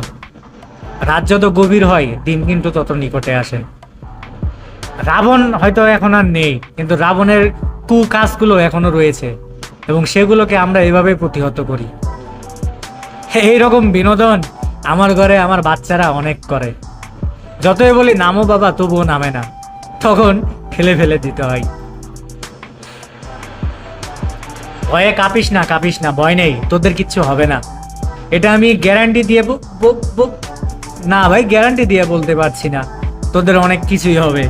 Speaker 1: রাত যত গভীর হয়, দিন কিন্তু তত নিকটে আসে। রাবণ হয়তো এখন আর নেই, কিন্তু রাবণের কুকাজগুলো এখনো রয়েছে, এবং সেগুলোকে আমরা এভাবে প্রতিহত করি। এইরকম বিনোদন আমার ঘরে আমার বাচ্চারা অনেক করে। যতই বলি নামো বাবা, তবুও নামে না, তখন ফেলে দিতে হয়। ভয়ে কাঁপিস না, ভয় নেই, তোদের কিচ্ছু হবে না। এটা আমি গ্যারান্টি দিয়ে না ভাই, গ্যারান্টি দিয়ে বলতে পারছি না, তোদের অনেক কিছুই হবে।